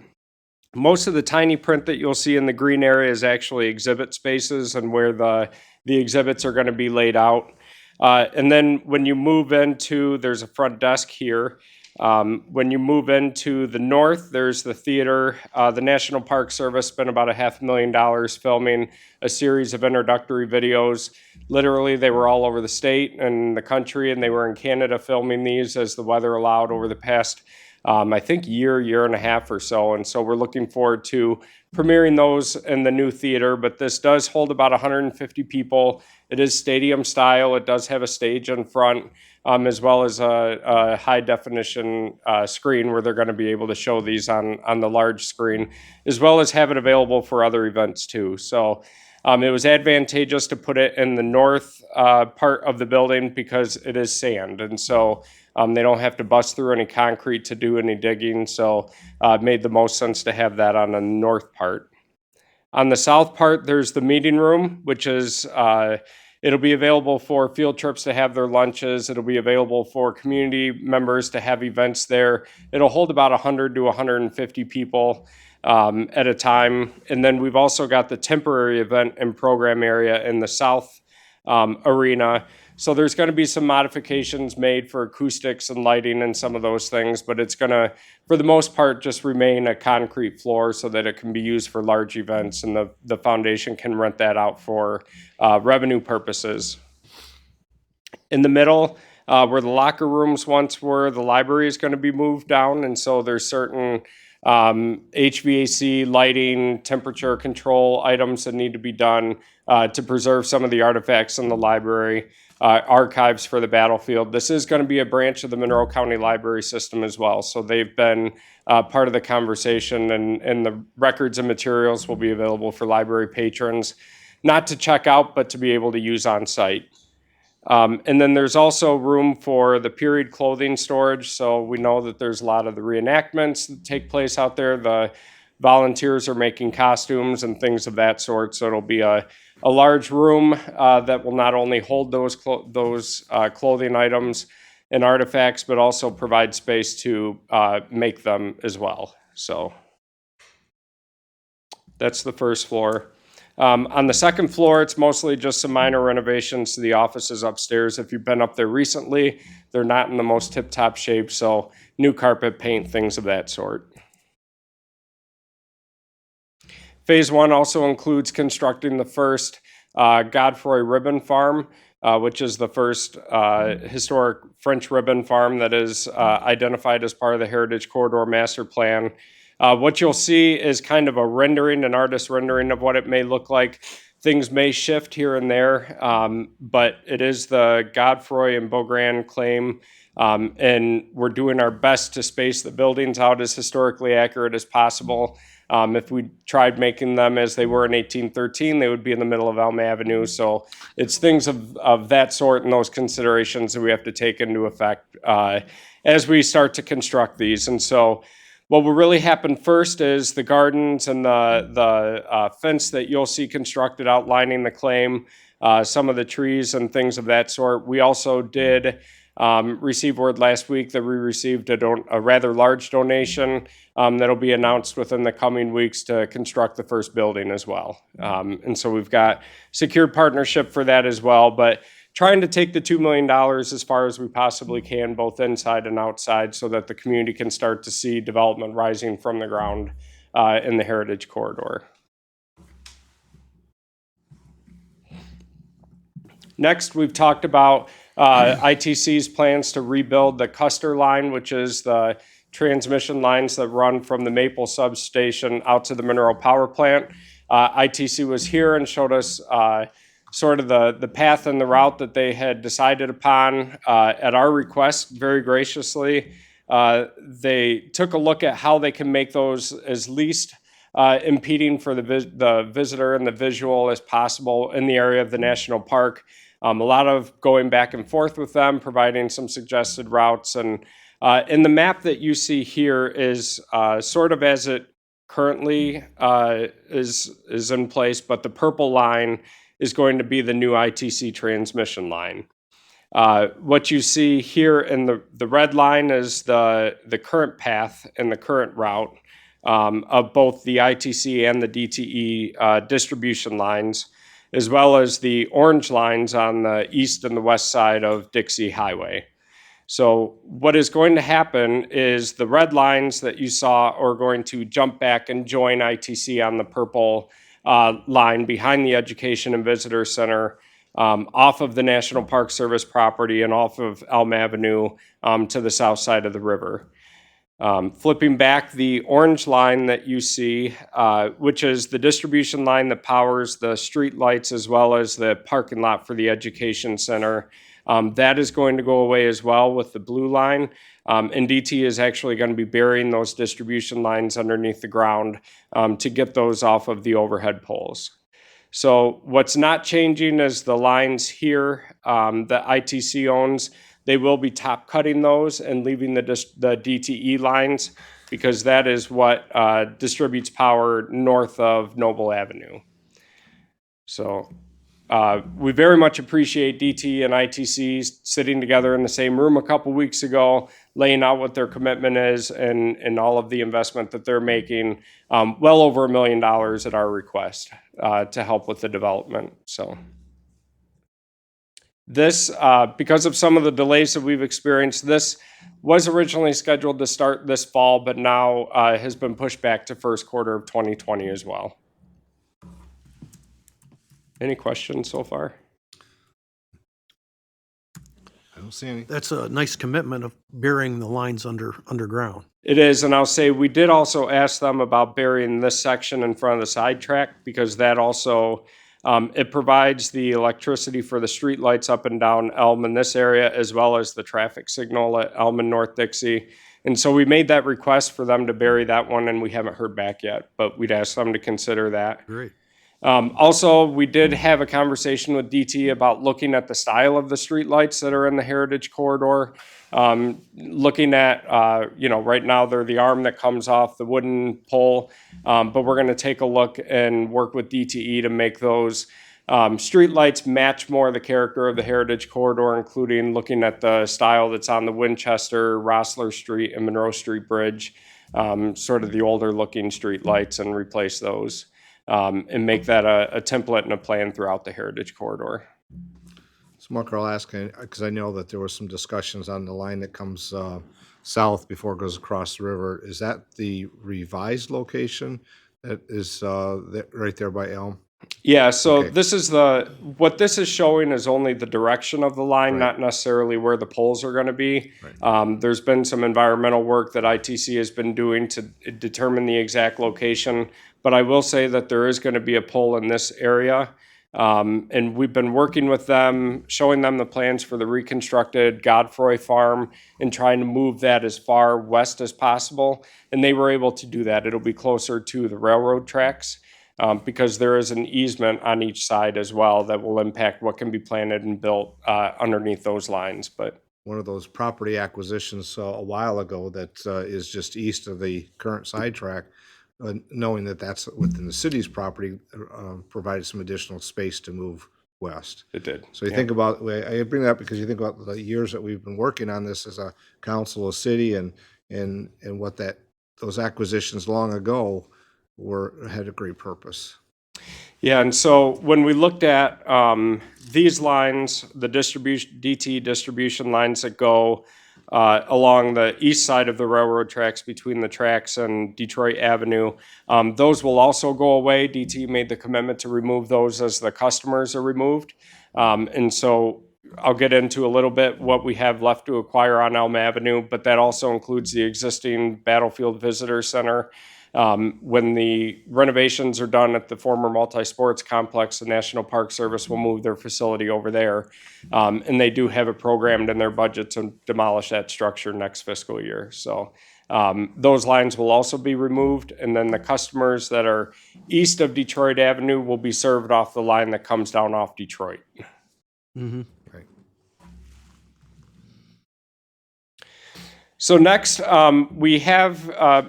Most of the tiny print that you'll see in the green area is actually exhibit spaces and where the exhibits are going to be laid out. And then when you move into, there's a front desk here. When you move into the north, there's the theater. The National Park Service spent about $500,000 filming a series of introductory videos. Literally, they were all over the state and the country, and they were in Canada filming these as the weather allowed over the past I think year and a half or so. And so we're looking forward to premiering those in the new theater, but this does hold about 150 people. It is stadium style. It does have a stage in front, as well as a high definition screen where they're going to be able to show these on the large screen, as well as have it available for other events too. So it was advantageous to put it in the north part of the building because it is sand. And so they don't have to bust through any concrete to do any digging. So it made the most sense to have that on the north part. On the south part, there's the meeting room, which is, it'll be available for field trips to have their lunches. It'll be available for community members to have events there. It'll hold about 100 to 150 people at a time. And then we've also got the temporary event and program area in the south arena. So there's going to be some modifications made for acoustics and lighting and some of those things, but it's going to, for the most part, just remain a concrete floor so that it can be used for large events, and the foundation can rent that out for revenue purposes. In the middle, where the locker rooms once were, the library is going to be moved down, and so there's certain HVAC, lighting, temperature control items that need to be done to preserve some of the artifacts in the library, archives for the battlefield. This is going to be a branch of the Monroe County Library System as well, so they've been part of the conversation, and the records and materials will be available for library patrons, not to check out, but to be able to use on site. And then there's also room for the period clothing storage. So we know that there's a lot of the reenactments that take place out there. The volunteers are making costumes and things of that sort. So it'll be a large room that will not only hold those clothing items and artifacts, but also provide space to make them as well. So that's the first floor. On the second floor, it's mostly just some minor renovations to the offices upstairs. If you've been up there recently, they're not in the most tip-top shape, so new carpet, paint, things of that sort. Phase 1 also includes constructing the first Godfrey ribbon farm, which is the first historic French ribbon farm that is identified as part of the Heritage Corridor Master Plan. What you'll see is kind of a rendering, an artist rendering of what it may look like. Things may shift here and there, but it is the Godfrey and Beaugrand claim, and we're doing our best to space the buildings out as historically accurate as possible. If we tried making them as they were in 1813, they would be in the middle of Elm Avenue. So it's things of that sort and those considerations that we have to take into effect as we start to construct these. And so what will really happen first is the gardens and the fence that you'll see constructed outlining the claim, some of the trees and things of that sort. We also did receive word last week that we received a rather large donation that'll be announced within the coming weeks to construct the first building as well. And so we've got secured partnership for that as well, but trying to take the $2 million as far as we possibly can, both inside and outside, so that the community can start to see development rising from the ground in the Heritage Corridor. Next, we've talked about ITC's plans to rebuild the Custer line, which is the transmission lines that run from the Maple substation out to the Monroe power plant. ITC was here and showed us sort of the path and the route that they had decided upon at our request, very graciously. They took a look at how they can make those as least impeding for the visitor and the visual as possible in the area of the national park. A lot of going back and forth with them, providing some suggested routes. And in the map that you see here is sort of as it currently is in place, but the purple line is going to be the new ITC transmission line. What you see here in the red line is the current path and the current route of both the ITC and the DTE distribution lines, as well as the orange lines on the east and the west side of Dixie Highway. So what is going to happen is the red lines that you saw are going to jump back and join ITC on the purple line behind the Education and Visitor Center, off of the National Park Service property and off of Elm Avenue to the south side of the river. Flipping back, the orange line that you see, which is the distribution line that powers the street lights as well as the parking lot for the Education Center, that is going to go away as well with the blue line. And DT is actually going to be burying those distribution lines underneath the ground to get those off of the overhead poles. So what's not changing is the lines here that ITC owns. They will be top cutting those and leaving the DTE lines, because that is what distributes power north of Noble Avenue. So we very much appreciate DT and ITC sitting together in the same room a couple weeks ago, laying out what their commitment is and all of the investment that they're making, well over $1 million at our request to help with the development. So This, because of some of the delays that we've experienced, this was originally scheduled to start this fall, but now has been pushed back to first quarter of 2020 as well. Any questions so far? I don't see any. That's a nice commitment of burying the lines underground. It is, and I'll say we did also ask them about burying this section in front of the sidetrack because that also, it provides the electricity for the street lights up and down Elm in this area, as well as the traffic signal at Elm and North Dixie. And so we made that request for them to bury that one, and we haven't heard back yet, but we'd ask them to consider that. Great. Also, we did have a conversation with DT about looking at the style of the streetlights that are in the Heritage Corridor. Looking at, right now they're the arm that comes off the wooden pole, but we're going to take a look and work with DTE to make those streetlights match more the character of the Heritage Corridor, including looking at the style that's on the Winchester, Rossler Street, and Monroe Street Bridge, sort of the older looking streetlights, and replace those. And make that a template and a plan throughout the Heritage Corridor. So Mark, I'll ask, because I know that there was some discussions on the line that comes south before it goes across the river. Is that the revised location that is right there by Elm? Yeah, so Okay. this is what this is showing is only the direction of the line, not necessarily where the poles are going to be. There's been some environmental work that ITC has been doing to determine the exact location, but I will say that there is going to be a pole in this area. And we've been working with them, showing them the plans for the reconstructed Godfrey farm and trying to move that as far west as possible. And they were able to do that. It'll be closer to the railroad tracks. Because there is an easement on each side as well that will impact what can be planted and built underneath those lines. But One of those property acquisitions a while ago that is just east of the current sidetrack, knowing that that's within the city's property, provided some additional space to move west. it did. So you think about, I bring that up because you think about the years that we've been working on this as a council, a city, and what those acquisitions long ago had a great purpose. Yeah, and so when we looked at these lines, the DT distribution lines that go along the east side of the railroad tracks between the tracks and Detroit Avenue, those will also go away. DT made the commitment to remove those as the customers are removed. And so I'll get into a little bit what we have left to acquire on Elm Avenue, but that also includes the existing Battlefield Visitor Center. When the renovations are done at the former multi-sports complex, the National Park Service will move their facility over there. And they do have it programmed in their budget to demolish that structure next fiscal year. So those lines will also be removed. And then the customers that are east of Detroit Avenue will be served off the line that comes down off Detroit. Mm-hmm. Right. So next, we have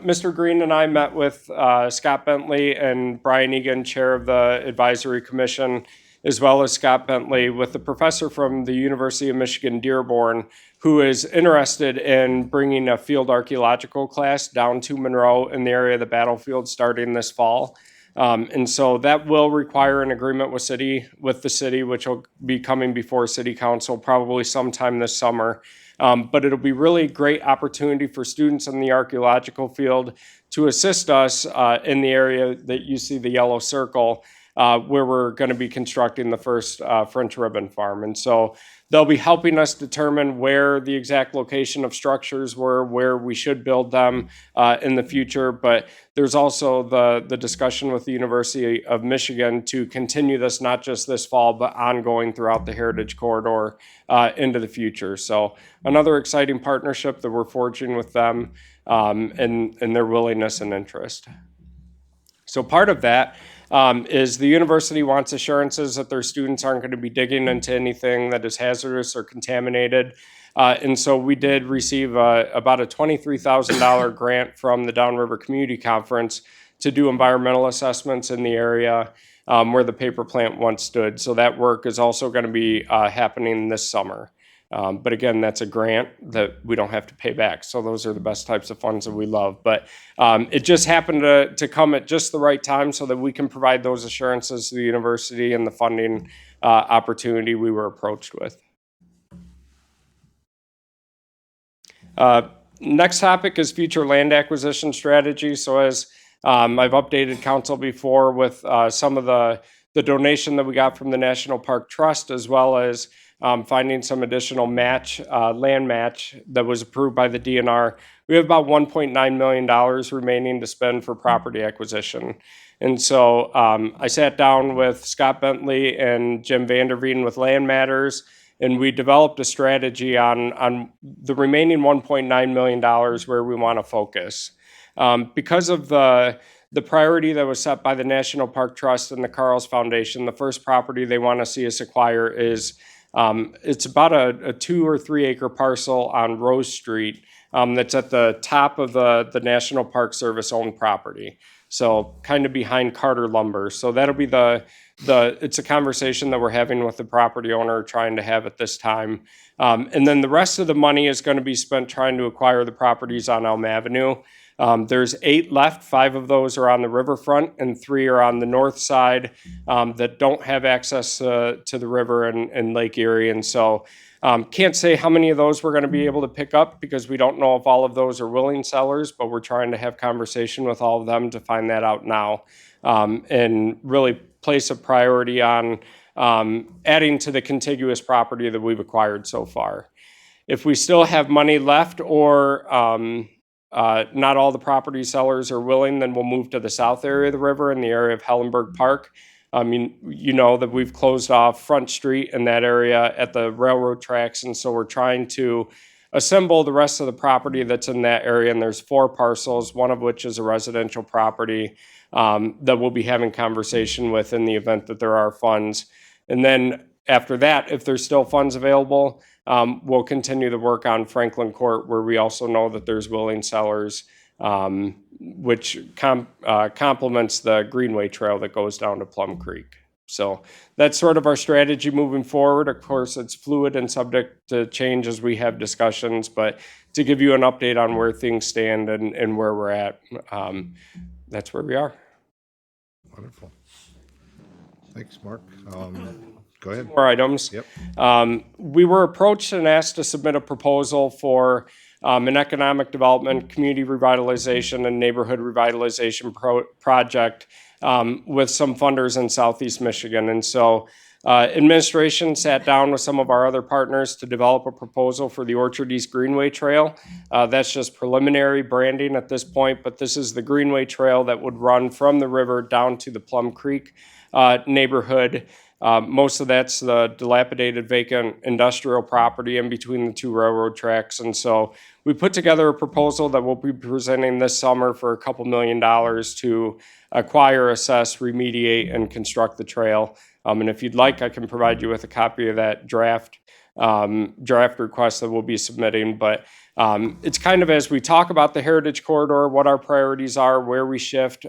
Mr. Green and I met with Scott Bentley and Brian Egan, chair of the advisory commission, as well as Scott Bentley with the professor from the University of Michigan Dearborn, who is interested in bringing a field archaeological class down to Monroe in the area of the battlefield starting this fall. And so that will require an agreement with the city, which will be coming before city council probably sometime this summer. But it'll be really great opportunity for students in the archaeological field to assist us in the area that you see the yellow circle, where we're going to be constructing the first French ribbon farm. And so they'll be helping us determine where the exact location of structures were, where we should build them in the future. But there's also the discussion with the University of Michigan to continue this, not just this fall, but ongoing throughout the Heritage Corridor into the future. So another exciting partnership that we're forging with them and their willingness and interest. So part of that is the university wants assurances that their students aren't going to be digging into anything that is hazardous or contaminated. And so we did receive about a $23,000 grant from the Downriver Community Conference to do environmental assessments in the area where the paper plant once stood. So that work is also going to be happening this summer. But again, that's a grant that we don't have to pay back. So those are the best types of funds that we love. But it just happened to come at just the right time so that we can provide those assurances to the university and the funding opportunity we were approached with. Next topic is future land acquisition strategy. So as I've updated council before with some of the donation that we got from the National Park Trust, as well as finding some additional land match that was approved by the DNR. We have about $1.9 million remaining to spend for property acquisition. And so I sat down with Scott Bentley and Jim Vanderveen with Land Matters, and we developed a strategy on the remaining $1.9 million where we want to focus. Because of the priority that was set by the National Park Trust and the Carls Foundation, the first property they want to see us acquire is it's about a 2 or 3 acre parcel on Rose Street that's at the top of the National Park Service owned property. So kind of behind Carter Lumber. So that'll be it's a conversation that we're having with the property owner, trying to have at this time. And then the rest of the money is going to be spent trying to acquire the properties on Elm Avenue. There's 8 left. 5 of those are on the riverfront and 3 are on the north side that don't have access to the river and Lake Erie. And so can't say how many of those we're going to be able to pick up because we don't know if all of those are willing sellers, but we're trying to have conversation with all of them to find that out now and really place a priority on adding to the contiguous property that we've acquired so far. If we still have money left or not all the property sellers are willing, then we'll move to the south area of the river in the area of Hellenberg Park. You know that we've closed off Front Street in that area at the railroad tracks, and so we're trying to assemble the rest of the property that's in that area, and there's 4 parcels, one of which is a residential property that we'll be having conversation with in the event that there are funds. And then after that, if there's still funds available, we'll continue to work on Franklin Court, where we also know that there's willing sellers, which complements the Greenway Trail that goes down to Plum Creek. So that's sort of our strategy moving forward. Of course, it's fluid and subject to change as we have discussions, but to give you an update on where things stand and where we're at, that's where we are. Wonderful. Thanks, Mark. Go ahead. More items. Yep. We were approached and asked to submit a proposal for an economic development, community revitalization, and neighborhood revitalization project with some funders in Southeast Michigan. And so administration sat down with some of our other partners to develop a proposal for the Orchard East Greenway Trail. That's just preliminary branding at this point, but this is the Greenway Trail that would run from the river down to the Plum Creek neighborhood. Most of that's the dilapidated vacant industrial property in between the 2 railroad tracks. And so we put together a proposal that we'll be presenting this summer for a couple $1 million to acquire, assess, remediate, and construct the trail. And if you'd like, I can provide you with a copy of that draft request that we'll be submitting. But it's kind of as we talk about the Heritage Corridor, what our priorities are, where we shift,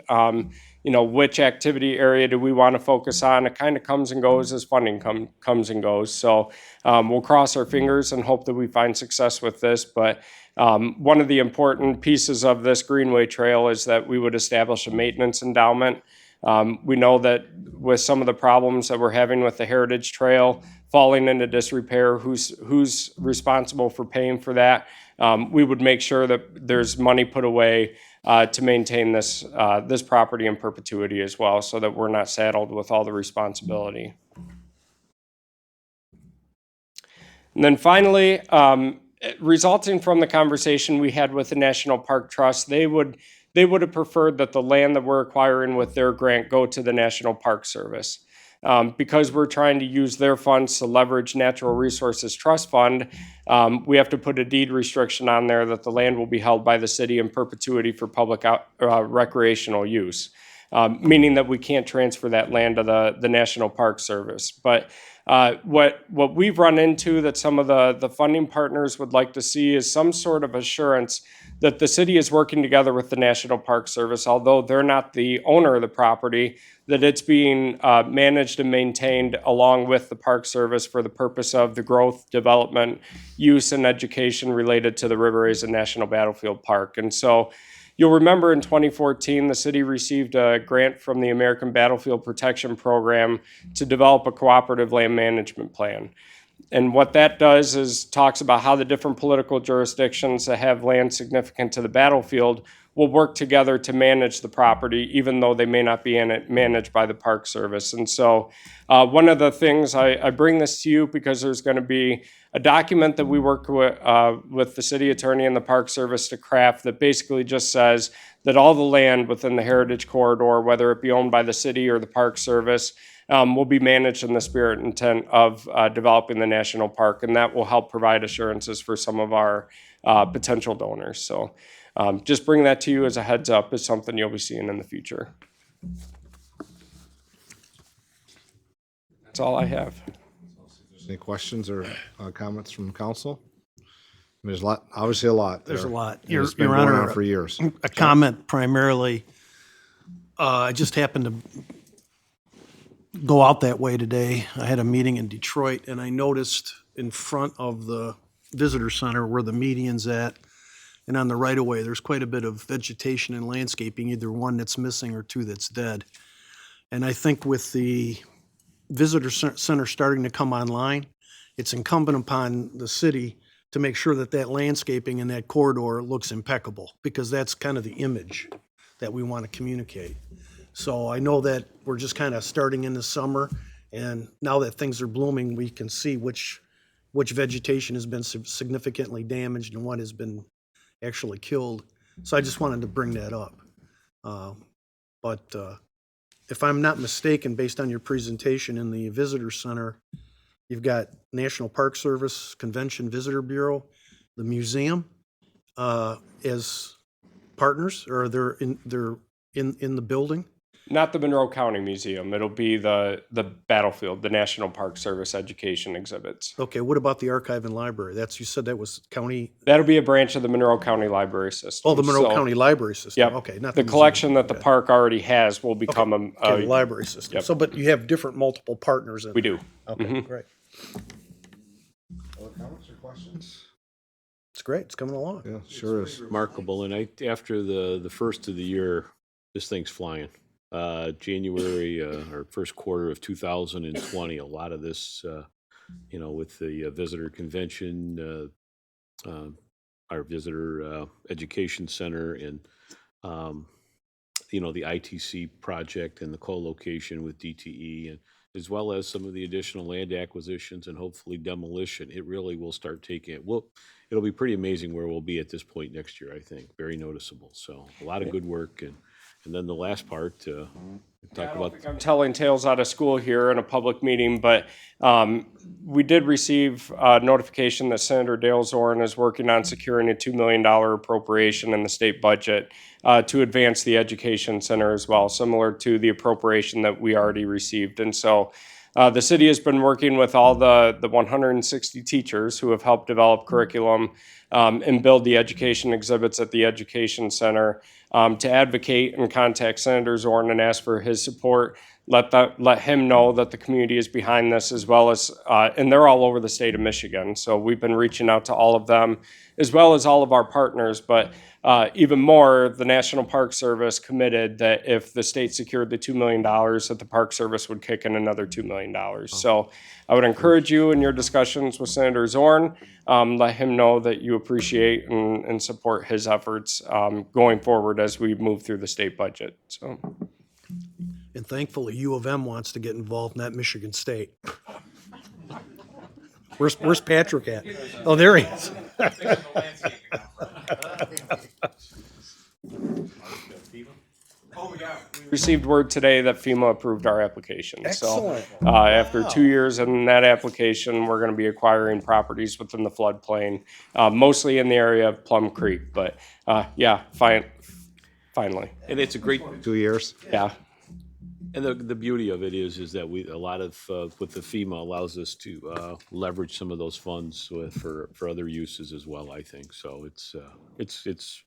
which activity area do we want to focus on? It kind of comes and goes as funding comes and goes. So we'll cross our fingers and hope that we find success with this. But one of the important pieces of this Greenway Trail is that we would establish a maintenance endowment. We know that with some of the problems that we're having with the Heritage Trail falling into disrepair, who's responsible for paying for that? We would make sure that there's money put away to maintain this property in perpetuity as well, so that we're not saddled with all the responsibility. And then finally, resulting from the conversation we had with the National Park Trust, they would have preferred that the land that we're acquiring with their grant go to the National Park Service. Because we're trying to use their funds to leverage Natural Resources Trust Fund, we have to put a deed restriction on there that the land will be held by the city in perpetuity for public recreational use, meaning that we can't transfer that land to the National Park Service. But what we've run into that some of the funding partners would like to see is some sort of assurance that the city is working together with the National Park Service, although they're not the owner of the property, that it's being managed and maintained along with the Park Service for the purpose of the growth, development, use, and education related to the River Raisin National Battlefield Park. And so you'll remember in 2014, the city received a grant from the American Battlefield Protection Program to develop a cooperative land management plan. And what that does is talks about how the different political jurisdictions that have land significant to the battlefield will work together to manage the property, even though they may not be in it managed by the Park Service. And so one of the things I bring this to you because there's going to be a document that we work with the city attorney and the Park Service to craft that basically just says that all the land within the Heritage Corridor, whether it be owned by the city or the Park Service, will be managed in the spirit and intent of developing the national park, and that will help provide assurances for some of our potential donors. So just bring that to you as a heads up, is something you'll be seeing in the future. That's all I have. Any questions or comments from council? There's a lot, obviously a lot there. There's a lot. And it's been Your going Honor, on for years. a comment primarily, I just happened to go out that way today. I had a meeting in Detroit, and I noticed in front of the visitor center where the median's at, and on the right-of-way, there's quite a bit of vegetation and landscaping, either one that's missing or two that's dead. And I think with the visitor center starting to come online, it's incumbent upon the city to make sure that that landscaping in that corridor looks impeccable, because that's kind of the image that we want to communicate. So I know that we're just kind of starting in the summer, and now that things are blooming, we can see which vegetation has been significantly damaged and what has been actually killed. So I just wanted to bring that up. But if I'm not mistaken, based on your presentation in the visitor center, you've got National Park Service, Convention Visitor Bureau, the museum as partners, or they're in the building? Not the Monroe County Museum. It'll be the battlefield, the National Park Service education exhibits. Okay, what about the archive and library? You said that was county, That'll be a branch of the Monroe County Library System. oh, the Monroe So, County Library System, Yep. okay, not The museum. collection that the Okay. park already has will become Okay, the library system. Yep. So, but you have different multiple partners in we there. do. Okay, great. Other comments or questions? It's great, it's coming along. Yeah, sure is. Remarkable, and after the first of the year, this thing's flying. January or first quarter of 2020, a lot of this, with the visitor convention, our visitor education center, and the ITC project and the co-location with DTE, and as well as some of the additional land acquisitions and hopefully demolition, it really will start taking it. It'll be pretty amazing where we'll be at this point next year, I think. Very noticeable. So a lot of good work, and then the last part, talk I don't about. think I'm telling tales out of school here in a public meeting, but we did receive notification that Senator Dale Zorn is working on securing a $2 million appropriation in the state budget to advance the education center as well, similar to the appropriation that we already received. And so the city has been working with all the 160 teachers who have helped develop curriculum and build the education exhibits at the education center to advocate and contact Senator Zorn and ask for his support. Let him know that the community is behind this, as well as, and they're all over the state of Michigan. So we've been reaching out to all of them, as well as all of our partners. But even more, the National Park Service committed that if the state secured the $2 million, that the Park Service would kick in another $2 million. So I would encourage you in your discussions with Senator Zorn, let him know that you appreciate and support his efforts going forward as we move through the state budget. So. And thankfully, U of M wants to get involved, not Michigan State. Where's Patrick at? Oh, there he is. Received word today that FEMA approved our application. Excellent. So after 2 years in that application, we're going to be acquiring properties within the floodplain, mostly in the area of Plum Creek. But finally, And it's a great, 2 years? yeah. and the beauty of it is that a lot of, with the FEMA allows us to leverage some of those funds for other uses as well, I think. So it's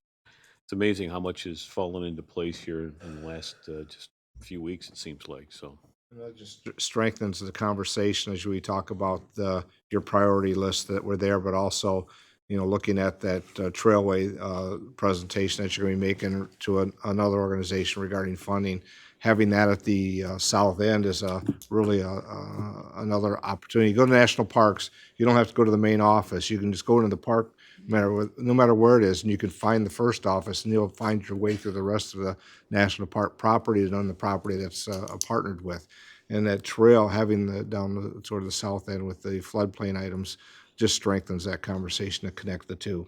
amazing how much has fallen into place here in the last just few weeks, it seems like, so. And that just strengthens the conversation as we talk about your priority list that were there, but also looking at that trailway presentation that you're going to be making to another organization regarding funding, having that at the south end is really another opportunity. You go to national parks, you don't have to go to the main office. You can just go into the park no matter where it is, and you can find the first office, and you'll find your way through the rest of the national park property and on the property that's partnered with. And that trail, having down sort of the south end with the floodplain items, just strengthens that conversation to connect the two.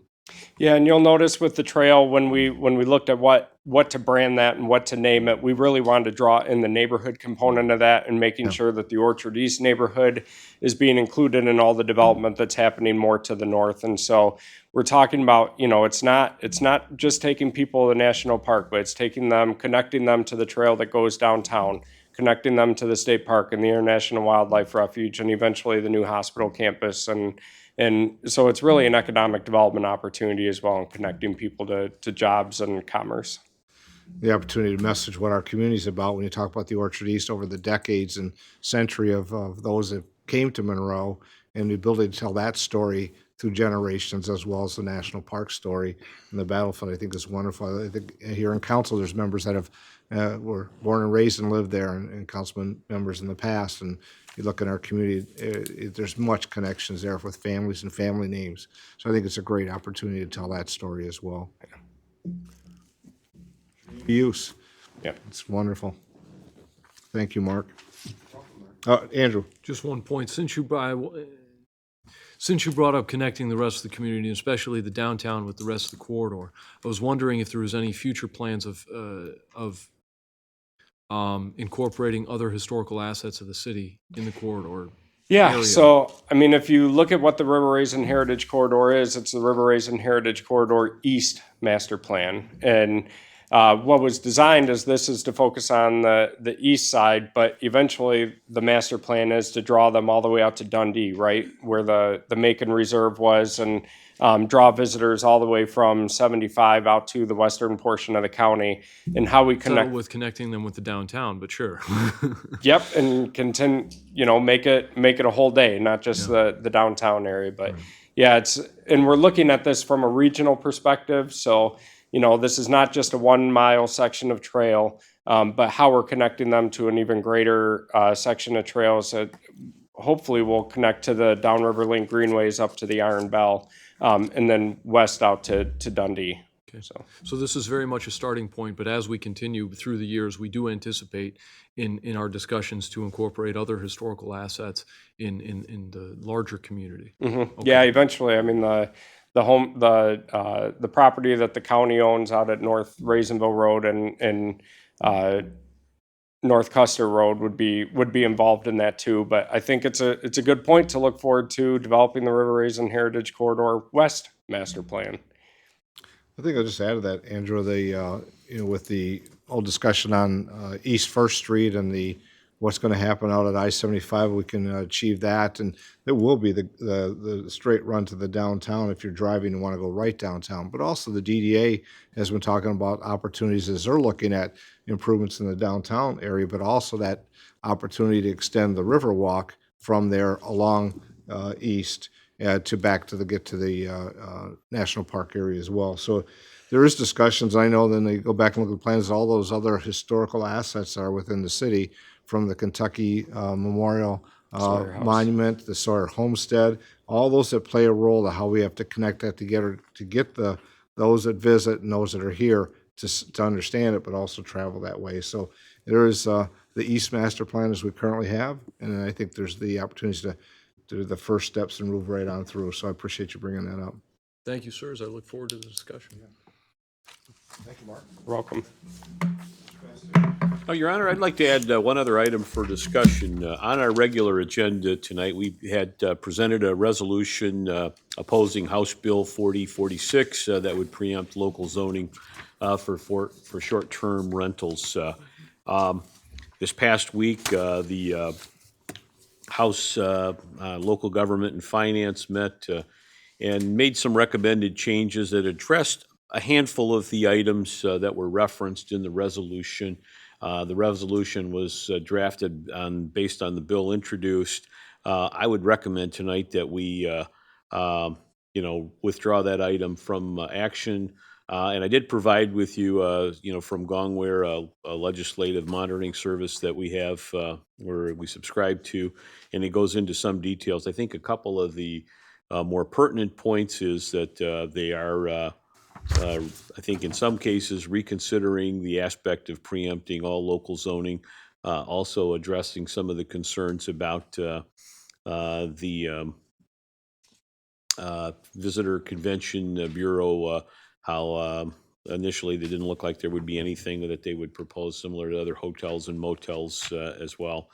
Yeah, and you'll notice with the trail, when we looked at what to brand that and what to name it, we really wanted to draw in the neighborhood component of that and making sure that the Orchard East neighborhood is being included in all the development that's happening more to the north. And so we're talking about, it's not just taking people to the national park, but it's taking them, connecting them to the trail that goes downtown, connecting them to the state park and the International Wildlife Refuge, and eventually the new hospital campus. And so it's really an economic development opportunity as well, and connecting people to jobs and commerce. The opportunity to message what our community's about when you talk about the Orchard East over the decades and century of those that came to Monroe, and the ability to tell that story through generations, as well as the national park story and the battlefield, I think is wonderful. I think here in council, there's members that were born and raised and lived there, and councilman members in the past. And you look in our community, there's much connections there with families and family names. So I think it's a great opportunity to tell that story as well. Use. Yeah. It's wonderful. Thank you, Mark. Andrew. Just one point, since you brought up connecting the rest of the community, especially the downtown with the rest of the corridor, I was wondering if there was any future plans of incorporating other historical assets of the city in the corridor. Yeah, area. so, I mean, if you look at what the River Raisin Heritage Corridor is, it's the River Raisin Heritage Corridor East Master Plan. And what was designed is this is to focus on the east side, but eventually the master plan is to draw them all the way out to Dundee, right, where the Macon Reserve was, and draw visitors all the way from 75 out to the western portion of the county, and how we Settle connect. with connecting them with the downtown, but sure. Yep, and continue, make it a whole day, not just the downtown area. But yeah, and we're looking at this from a regional perspective. So, this is not just a 1 mile section of trail, but how we're connecting them to an even greater section of trails that hopefully will connect to the Downriver Link Greenways up to the Iron Bell, and then west out to Dundee. Okay. So this is very much a starting point, but as we continue through the years, we do anticipate in our discussions to incorporate other historical assets in the larger community. Mm-hmm. Okay. Yeah, eventually. I mean, the property that the county owns out at North Raisinville Road and North Custer Road would be involved in that too. But I think it's a good point to look forward to developing the River Raisin Heritage Corridor West Master Plan. I think I'll just add to that, Andrew, with the whole discussion on East First Street and what's going to happen out at I-75, we can achieve that, and there will be the straight run to the downtown if you're driving and want to go right downtown. But also the DDA has been talking about opportunities as they're looking at improvements in the downtown area, but also that opportunity to extend the Riverwalk from there along east get to the national park area as well. So there is discussions. I know then they go back and look at the plans, all those other historical assets that are within the city, from the Kentucky Memorial Monument, the Sawyer Homestead, all those that play a role to how we have to connect that together to get those that visit and those that are here to understand it, but also travel that way. So there is the East Master Plan as we currently have, and I think there's the opportunities to do the first steps and move right on through. So I appreciate you bringing that up. Thank you, sirs. I look forward to the discussion. Thank you, Mark. You're welcome. Oh, Your Honor, I'd like to add one other item for discussion. On our regular agenda tonight, we had presented a resolution opposing House Bill 4046 that would preempt local zoning for short-term rentals. This past week, the House Local Government and Finance met and made some recommended changes that addressed a handful of the items that were referenced in the resolution. The resolution was drafted based on the bill introduced. I would recommend tonight that we withdraw that item from action. And I did provide with you, from Gongware, a legislative monitoring service that we have, where we subscribe to, and it goes into some details. I think a couple of the more pertinent points is that they are, I think in some cases, reconsidering the aspect of preempting all local zoning, also addressing some of the concerns about the Visitor Convention Bureau, how initially they didn't look like there would be anything that they would propose similar to other hotels and motels as well.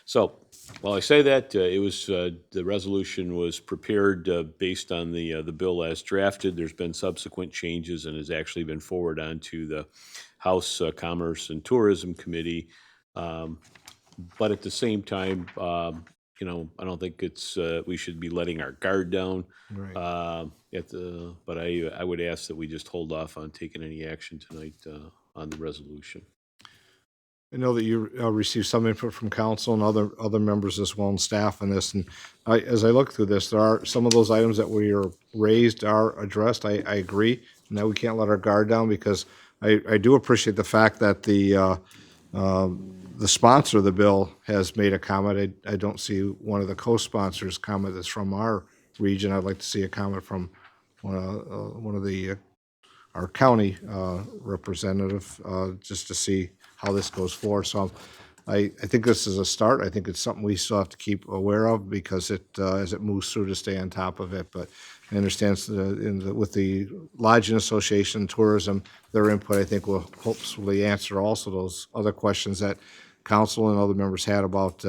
So while I say that, the resolution was prepared based on the bill as drafted. There's been subsequent changes and has actually been forwarded on to the House Commerce and Tourism Committee. But at the same time, I don't think we should be letting our guard down. Right. But I would ask that we just hold off on taking any action tonight on the resolution. I know that you received some input from council and other members as well and staff on this. And as I look through this, there are some of those items that we are raised are addressed. I agree. Now we can't let our guard down because I do appreciate the fact that the sponsor of the bill has made a comment. I don't see one of the co-sponsors comment that's from our region. I'd like to see a comment from one of our county representative, just to see how this goes forward. So I think this is a start. I think it's something we still have to keep aware of because as it moves through, to stay on top of it. But I understand with the Lodging Association, tourism, their input, I think, will hopefully answer also those other questions that council and other members had about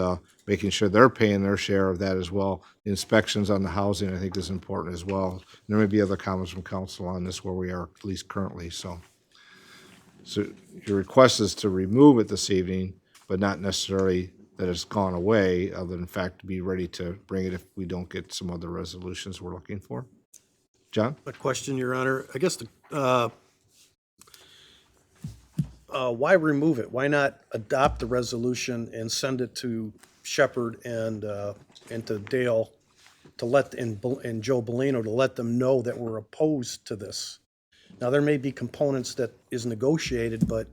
making sure they're paying their share of that as well. The inspections on the housing, I think, is important as well. There may be other comments from council on this where we are, at least currently. So your request is to remove it this evening, but not necessarily that it's gone away, other than in fact to be ready to bring it if we don't get some other resolutions we're looking for. John? A question, Your Honor. I guess why remove it? Why not adopt the resolution and send it to Shepherd and to Dale and Joe Bellino to let them know that we're opposed to this? Now, there may be components that is negotiated, but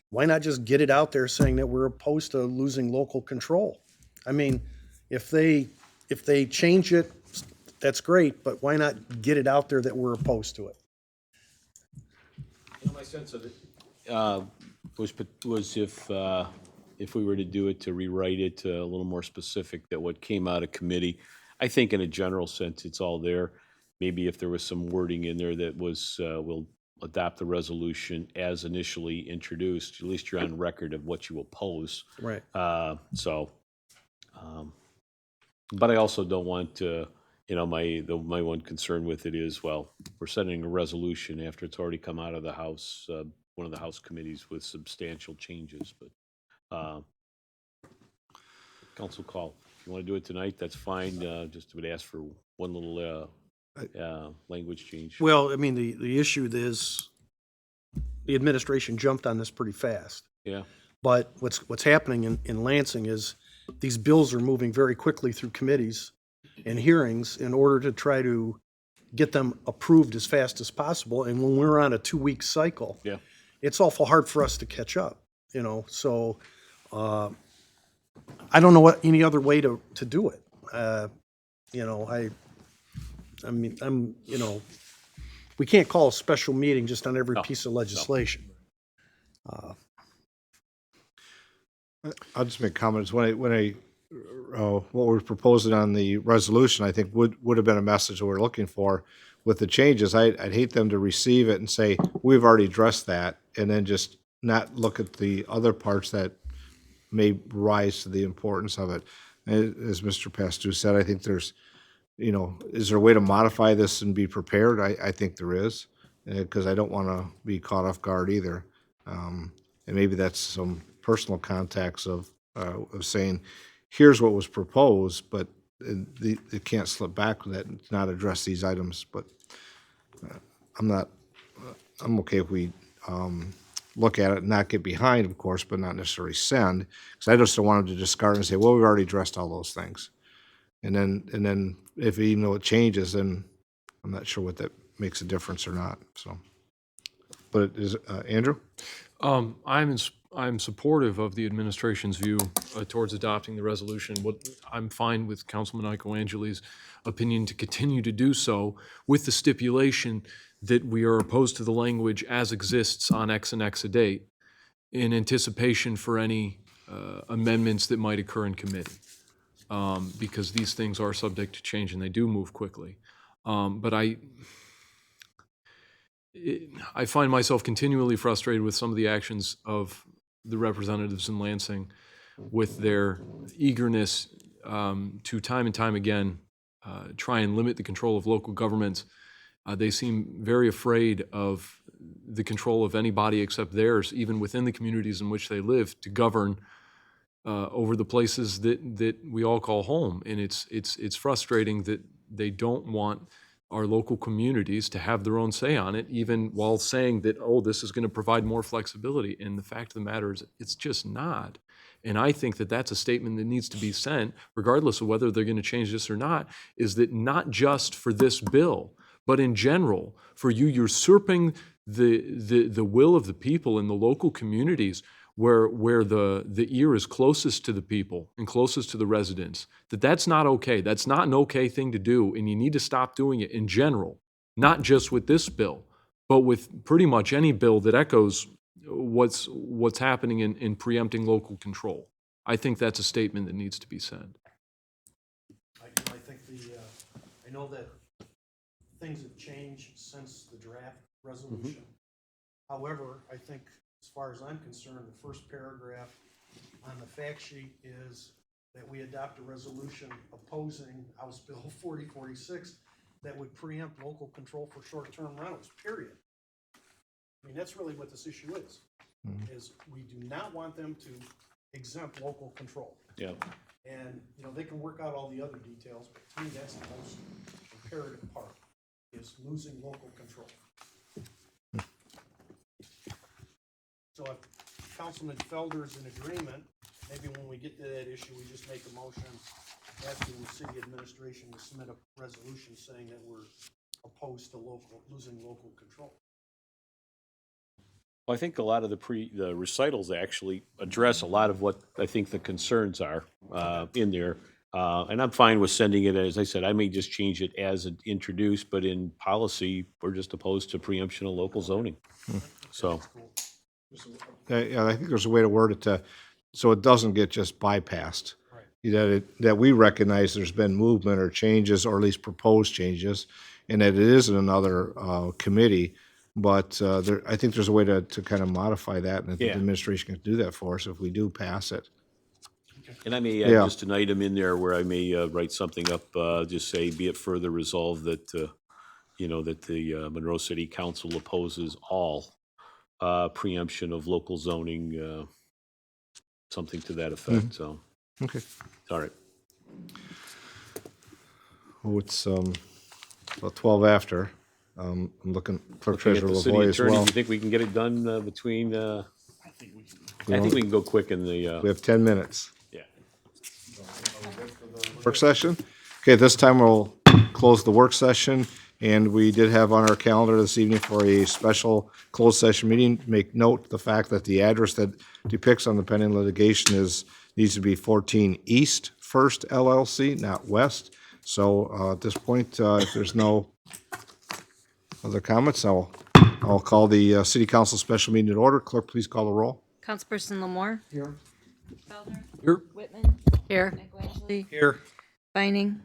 why not just get it out there saying that we're opposed to losing local control? I mean, if they change it, that's great, but why not get it out there that we're opposed to it? My sense of it was if we were to do it, to rewrite it a little more specific, that what came out of committee. I think in a general sense, it's all there. Maybe if there was some wording in there that was, we'll adopt the resolution as initially introduced, at least you're on record of what you oppose. Right. But I also don't want to, my one concern with it is, well, we're sending a resolution after it's already come out of the House, one of the House committees with substantial changes, but council call. If you want to do it tonight, that's fine. Just would ask for one little language change. Well, I mean, the issue is the administration jumped on this pretty fast. Yeah. But what's happening in Lansing is these bills are moving very quickly through committees and hearings in order to try to get them approved as fast as possible. And when we're on a 2-week cycle, Yeah. it's awful hard for us to catch up, So I don't know any other way to do it. We can't call a special meeting just on every piece of legislation. I'll just make comments. What we're proposing on the resolution, I think would have been a message that we're looking for. With the changes, I'd hate them to receive it and say, we've already addressed that, and then just not look at the other parts that may rise to the importance of it. As Mr. Pastou said, I think there's, is there a way to modify this and be prepared? I think there is, because I don't want to be caught off guard either. And maybe that's some personal contacts of saying, here's what was proposed, but it can't slip back with that and not address these items. But I'm okay if we look at it and not get behind, of course, but not necessarily send, because I just don't want them to discard and say, well, we've already addressed all those things. And then if even though it changes, then I'm not sure what that makes a difference or not, so. But it is, Andrew? I'm supportive of the administration's view towards adopting the resolution. I'm fine with Councilman Angeli's opinion to continue to do so with the stipulation that we are opposed to the language as exists on X and X a date in anticipation for any amendments that might occur in committee. Because these things are subject to change and they do move quickly. But I find myself continually frustrated with some of the actions of the representatives in Lansing with their eagerness to time and time again try and limit the control of local governments. They seem very afraid of the control of any body except theirs, even within the communities in which they live, to govern over the places that we all call home. And it's frustrating that they don't want our local communities to have their own say on it, even while saying that, oh, this is going to provide more flexibility. And the fact of the matter is, it's just not. And I think that that's a statement that needs to be sent, regardless of whether they're going to change this or not, is that not just for this bill, but in general, for you usurping the will of the people in the local communities where the ear is closest to the people and closest to the residents, that's not okay. That's not an okay thing to do, and you need to stop doing it in general, not just with this bill, but with pretty much any bill that echoes what's happening in preempting local control. I think that's a statement that needs to be said. I think I know that things have changed since the draft resolution. However, I think as far as I'm concerned, the first paragraph on the fact sheet is that we adopt a resolution opposing House Bill 4046 that would preempt local control for short-term rentals, period. I mean, that's really what this issue is we do not want them to exempt local control. Yeah. And, you know, they can work out all the other details, but to me, that's the most imperative part, is losing local control. So if Councilman Felder's in agreement, maybe when we get to that issue, we just make a motion asking the city administration to submit a resolution saying that we're opposed to losing local control. Well, I think a lot of the recitals actually address a lot of what I think the concerns are in there. And I'm fine with sending it, as I said, I may just change it as introduced, but in policy, we're just opposed to preemption of local zoning. So, Yeah, I think there's a way to word it so it doesn't get just bypassed. Right. That we recognize there's been movement or changes, or at least proposed changes, and that it is in another committee. But I think there's a way to kind of modify that, and I think the administration can do that for us if we do pass it. and I may add just an item in there where I may write something up, just say, be it further resolved that, that the Monroe City Council opposes all preemption of local zoning, something to that effect, so, Okay. all right. Oh, it's about 12 after. I'm looking for Looking at Treasurer the city Lavoie as attorney, well. you think we can get it done between, I think we can go quick in the, We have 10 minutes. yeah. Work session? Okay, this time we'll close the work session, and we did have on our calendar this evening for a special closed session meeting. Make note the fact that the address that depicts on the pending litigation needs to be 14 East First LLC, not West. So at this point, if there's no other comments, I'll call the City Council special meeting in order. Clerk, please call the roll. Councilperson Lamore? Here. Felder? Here. Whitman? Here. Angeli? Here. Vining?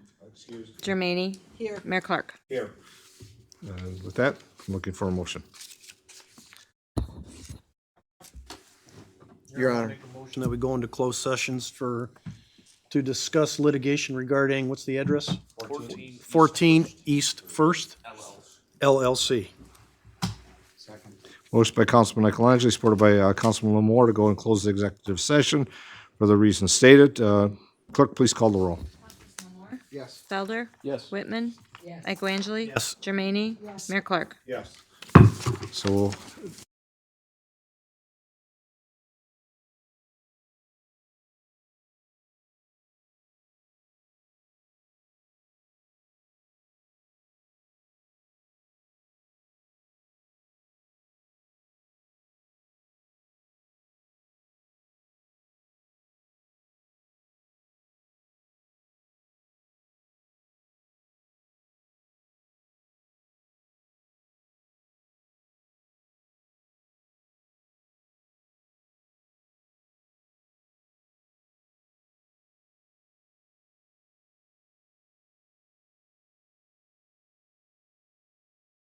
Germaine? Here. Mayor Clark? And with that, I'm looking for a motion. Your Honor. Make a motion that we go into closed sessions to discuss litigation regarding, what's the address? 14 East First LLC. Motion by Councilman Angeli, supported by Councilman Lamore to go and close the executive session for the reasons stated. Clerk, please call the roll. Lamore? Yes. Felder? Yes. Whitman? Yes. Angeli? Yes. Germaine? Yes. Mayor Clark? So